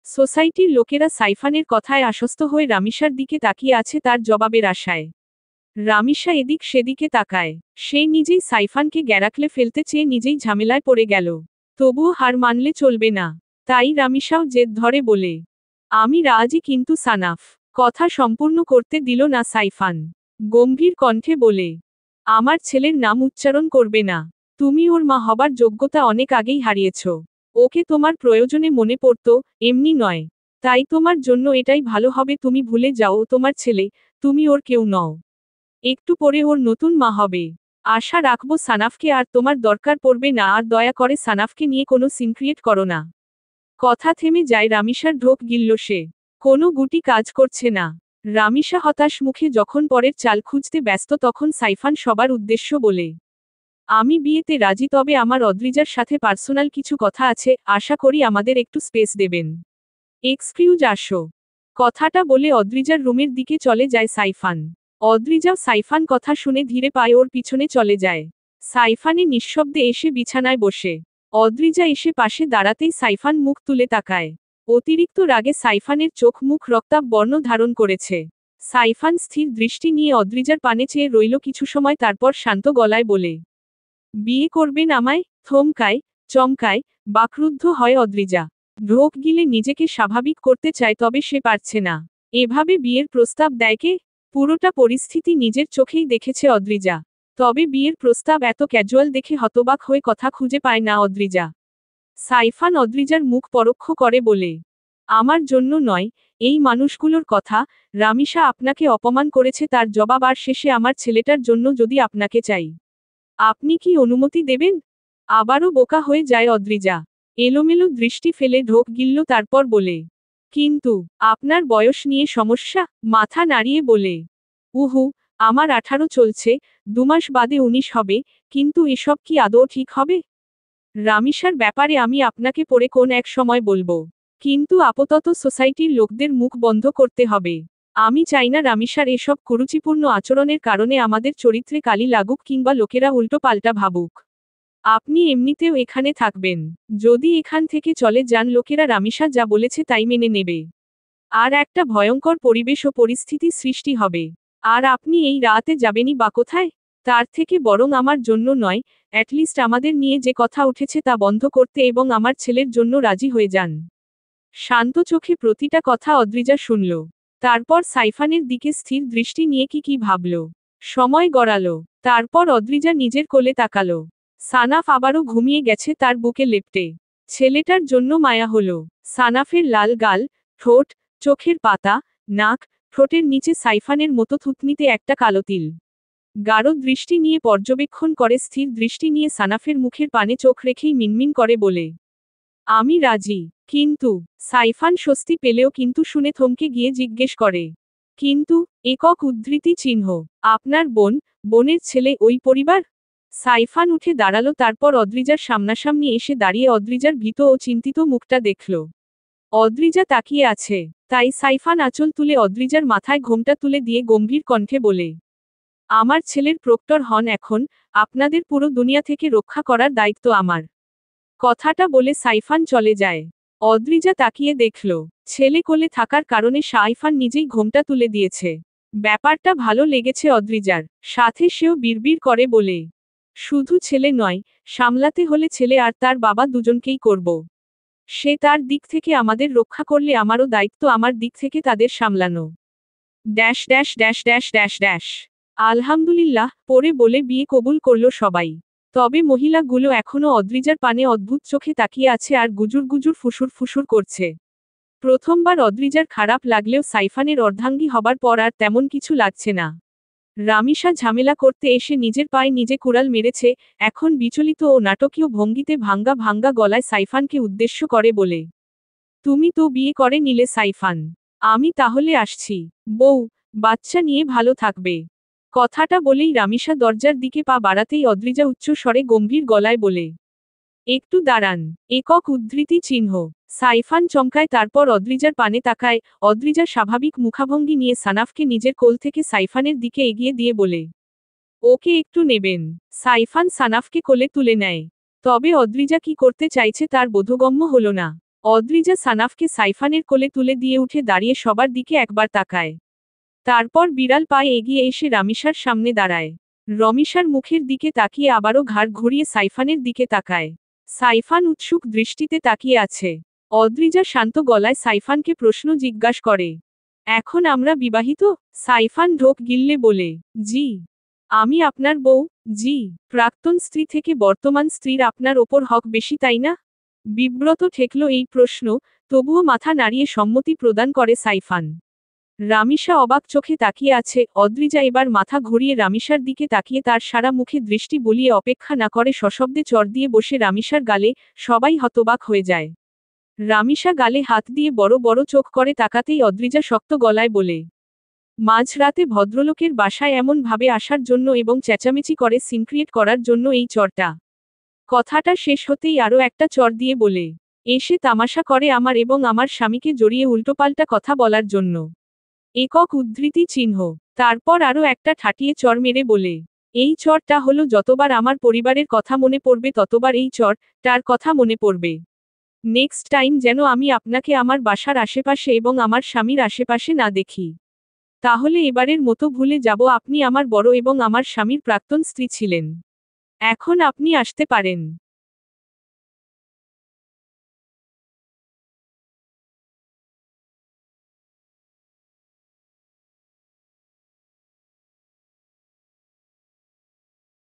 সোসাইটির লোকেরা সাইফানের কথায় আশ্বস্ত হয়ে রামিসার দিকে তাকিয়ে আছে তার জবাবের আশায়। রামিসা এদিক সেদিকে তাকায়। সে নিজেই সাইফানকে গ্যারাকলে ফেলতে চেয়ে নিজেই ঝামেলায় পড়ে গেল। তবুও হার মানলে চলবে না। তাই রামিসাও জেদ ধরে বলে, আমি রাজি, কিন্তু সানাফ। কথা সম্পূর্ণ করতে দিল না সাইফান। গম্ভীর কণ্ঠে বলে, আমার ছেলের নাম উচ্চারণ করবে না। তুমি ওর মা হবার যোগ্যতা অনেক আগেই হারিয়েছ। ওকে তোমার প্রয়োজনে মনে পড়ত, এমনি নয়। তাই তোমার জন্য এটাই ভালো হবে তুমি ভুলে যাও ও তোমার ছেলে, তুমি ওর কেউ নও। একটু পরে ওর নতুন মা হবে। আশা রাখবো সানাফকে আর তোমার দরকার পড়বে না, আর দয়া করে সানাফকে নিয়ে কোনো সিন ক্রিয়েট করো না। কথা থেমে যায় রামিসার, ঢোক গিলল সে। কোনো গুটি কাজ করছে না। রামিসা হতাশ মুখে যখন পরের চাল খুঁজতে ব্যস্ত, তখন সাইফান সবার উদ্দেশ্য বলে, আমি বিয়েতে রাজি, তবে আমার অদ্রিজার সাথে পার্সোনাল কিছু কথা আছে, আশা করি আমাদের একটু স্পেস দেবেন। এক্সকিউজ আসো। কথাটা বলে অদ্রিজার রুমের দিকে চলে যায় সাইফান। অদ্রিজাও সাইফান কথা শুনে ধীরে পায়ে ওর পিছনে চলে যায়। সাইফানে নিঃশব্দে এসে বিছানায় বসে। অদ্রিজা এসে পাশে দাঁড়াতেই সাইফান মুখ তুলে তাকায়। অতিরিক্ত রাগে সাইফানের চোখ মুখ রক্তাভ বর্ণ ধারণ করেছে। সাইফান স্থির দৃষ্টি নিয়ে অদ্রিজার পানে চেয়ে রইল কিছু সময়, তারপর শান্ত গলায় বলে, বিয়ে করবেন আমায়? থমকায়, চমকায়, বাকরুদ্ধ হয় অদ্রিজা। ঢোক গিলে নিজেকে স্বাভাবিক করতে চায়, তবে সে পারছে না। এভাবে বিয়ের প্রস্তাব দেয় কে? পুরোটা পরিস্থিতি নিজের চোখেই দেখেছে অদ্রিজা। তবে বিয়ের প্রস্তাব এত ক্যাজুয়াল দেখে হতবাক হয়ে কথা খুঁজে পায় না অদ্রিজা। সাইফান অদ্রিজার মুখ পরোক্ষ করে বলে, আমার জন্য নয়, এই মানুষগুলোর কথা। রামিসা আপনাকে অপমান করেছে তার জবাব, আর শেষে আমার ছেলেটার জন্য যদি আপনাকে চাই, আপনি কি অনুমতি দেবেন? আবারও বোকা হয়ে যায় অদ্রিজা। এলোমেলো দৃষ্টি ফেলে ঢোক গিলল, তারপর বলে, কিন্তু আপনার বয়স নিয়ে সমস্যা? মাথা নাড়িয়ে বলে, উহু, আমার 18 চলছে, 2 মাস বাদে 19 হবে। কিন্তু এসব কি আদৌ ঠিক হবে? রামিসার ব্যাপারে আমি আপনাকে পরে কোন এক সময় বলবো। কিন্তু আপাতত সোসাইটির লোকদের মুখ বন্ধ করতে হবে। আমি চাই না রামিসার এসব কুরুচিপূর্ণ আচরণের কারণে আমাদের চরিত্রে কালি লাগুক কিংবা লোকেরা উল্টো পাল্টা ভাবুক। আপনি এমনিতেও এখানে থাকবেন। যদি এখান থেকে চলে যান, লোকেরা রামিসা যা বলেছে তাই মেনে নেবে। আর একটা ভয়ঙ্কর পরিবেশ ও পরিস্থিতি সৃষ্টি হবে। আর আপনি এই রাতে যাবেনই বা কোথায়? তার থেকে বরং আমার জন্য নয়, অ্যাটলিস্ট আমাদের নিয়ে যে কথা উঠেছে তা বন্ধ করতে এবং আমার ছেলের জন্য রাজি হয়ে যান। শান্ত চোখে প্রতিটা কথা অদ্রিজা শুনল। তারপর সাইফানের দিকে স্থির দৃষ্টি নিয়ে কি ভাবল। সময় গড়ালো। তারপর অদ্রিজা নিজের কোলে তাকালো। সানাফ আবারও ঘুমিয়ে গেছে তার বুকে লেপ্টে। ছেলেটার জন্য মায়া হলো। সানাফের লাল গাল, ঠোঁট, চোখের পাতা, নাক, ঠোঁটের নিচে সাইফানের মতো থুতনিতে একটা কালো তিল। গাঢ় দৃষ্টি নিয়ে পর্যবেক্ষণ করে, স্থির দৃষ্টি নিয়ে সানাফের মুখের পানে চোখ রেখেই মিনমিন করে বলে, আমি রাজি। কিন্তু সাইফান স্বস্তি পেলেও কিন্তু শুনে থমকে গিয়ে জিজ্ঞেস করে, কিন্তু একক উদ্ধৃতি চিহ্ন, আপনার বোনের ছেলে ওই পরিবার? সাইফান উঠে দাঁড়ালো, তারপর অদ্রিজার সামনাসামনি এসে দাঁড়িয়ে অদ্রিজার ভীত ও চিন্তিত মুখটা দেখল। অদ্রিজা তাকিয়ে আছে, তাই সাইফান আঁচল তুলে অদ্রিজার মাথায় ঘোমটা তুলে দিয়ে গম্ভীর কণ্ঠে বলে, আমার ছেলের প্রক্টর হন এখন, আপনাদের পুরো দুনিয়া থেকে রক্ষা করার দায়িত্ব আমার। কথাটা বলে সাইফান চলে যায়। অদ্রিজা তাকিয়ে দেখল, ছেলে কোলে থাকার কারণে সাইফান নিজেই ঘোমটা তুলে দিয়েছে। ব্যাপারটা ভালো লেগেছে অদ্রিজার, সাথে সেও বিড়বিড় করে বলে, শুধু ছেলে নয়, সামলাতে হলে ছেলে আর তার বাবা দুজনকেই করব। সে তার দিক থেকে আমাদের রক্ষা করলে আমারও দায়িত্ব আমার দিক থেকে তাদের সামলানো। Dash dash dash dash dash dash আলহামদুলিল্লাহ পরে বলে বিয়ে কবুল করল সবাই। তবে মহিলাগুলো এখনো অদ্রিজার পানে অদ্ভুত চোখে তাকিয়ে আছে আর গুজুর গুজুর ফুসুর ফুসুর করছে। প্রথমবার অদ্রিজার খারাপ লাগলেও সাইফানের অর্ধাঙ্গী হবার পর আর তেমন কিছু লাগছে না। রামিসা ঝামেলা করতে এসে নিজের পায়ে নিজে কুড়াল মেরেছে, এখন বিচলিত ও নাটকীয় ভঙ্গিতে ভাঙ্গা ভাঙ্গা গলায় সাইফানকে উদ্দেশ্য করে বলে, তুমি তো বিয়ে করে নিলে সাইফান, আমি তাহলে আসছি। বউ বাচ্চা নিয়ে ভালো থাকবে। কথাটা বলেই রামিসা দরজার দিকে পা বাড়াতেই অদ্রিজা উচ্চ স্বরে গম্ভীর গলায় বলে, একটু দাঁড়ান। একক উদ্ধৃতি চিহ্ন। সাইফান চমকায়, তারপর অদ্রিজার পানে তাকায়। অদ্রিজা স্বাভাবিক মুখাভঙ্গি নিয়ে সানাফকে নিজের কোল থেকে সাইফানের দিকে এগিয়ে দিয়ে বলে, ওকে একটু নেবেন। সাইফান সানাফকে কোলে তুলে নেয়। তবে অদ্রিজা কি করতে চাইছে তার বোধগম্য হল না। অদ্রিজা সানাফকে সাইফানের কোলে তুলে দিয়ে উঠে দাঁড়িয়ে সবার দিকে একবার তাকায়। তারপর বিড়াল পায়ে এগিয়ে এসে রামিসার সামনে দাঁড়ায়। রমিসার মুখের দিকে তাকিয়ে আবারও ঘাড় ঘুরিয়ে সাইফানের দিকে তাকায়। সাইফান উৎসুক দৃষ্টিতে তাকিয়ে আছে। অদ্রিজা শান্ত গলায় সাইফানকে প্রশ্ন জিজ্ঞাসা করে, এখন আমরা বিবাহিত? সাইফান ঢোক গিললে বলে, জি। আমি আপনার বউ? জি। প্রাক্তন স্ত্রী থেকে বর্তমান স্ত্রীর আপনার ওপর হক বেশি, তাই না? বিব্রত ঠেকল এই প্রশ্ন, তবুও মাথা নাড়িয়ে সম্মতি প্রদান করে সাইফান। রামিসা অবাক চোখে তাকিয়ে আছে। অদ্রিজা এবার মাথা ঘুরিয়ে রামিসার দিকে তাকিয়ে তার সারা মুখে দৃষ্টি বুলিয়ে অপেক্ষা না করে সশব্দে চড় দিয়ে বসে রামিসার গালে। সবাই হতবাক হয়ে যায়। রামিসা গালে হাত দিয়ে বড় বড় চোখ করে তাকাতেই অদ্রিজা শক্ত গলায় বলে, মাঝরাতে ভদ্রলোকের বাসায় এমন ভাবে আসার জন্য এবং চেঁচামেচি করে সিন ক্রিয়েট করার জন্য এই চড়টা। কথাটা শেষ হতেই আরও একটা চড় দিয়ে বলে, এসে তামাশা করে আমার এবং আমার স্বামীকে জড়িয়ে উল্টোপাল্টা কথা বলার জন্য। একক উদ্ধৃতি চিহ্ন। তারপর আরও একটা ঠাটিয়ে চড় মেরে বলে, এই চড়টা হলো যতবার আমার পরিবারের কথা মনে পড়বে ততবার এই চড়টার কথা মনে পড়বে। নেক্সট টাইম যেন আমি আপনাকে আমার বাসার আশেপাশে এবং আমার স্বামীর আশেপাশে না দেখি। তাহলে এবারের মতো ভুলে যাব আপনি আমার বড় এবং আমার স্বামীর প্রাক্তন স্ত্রী ছিলেন। এখন আপনি আসতে পারেন।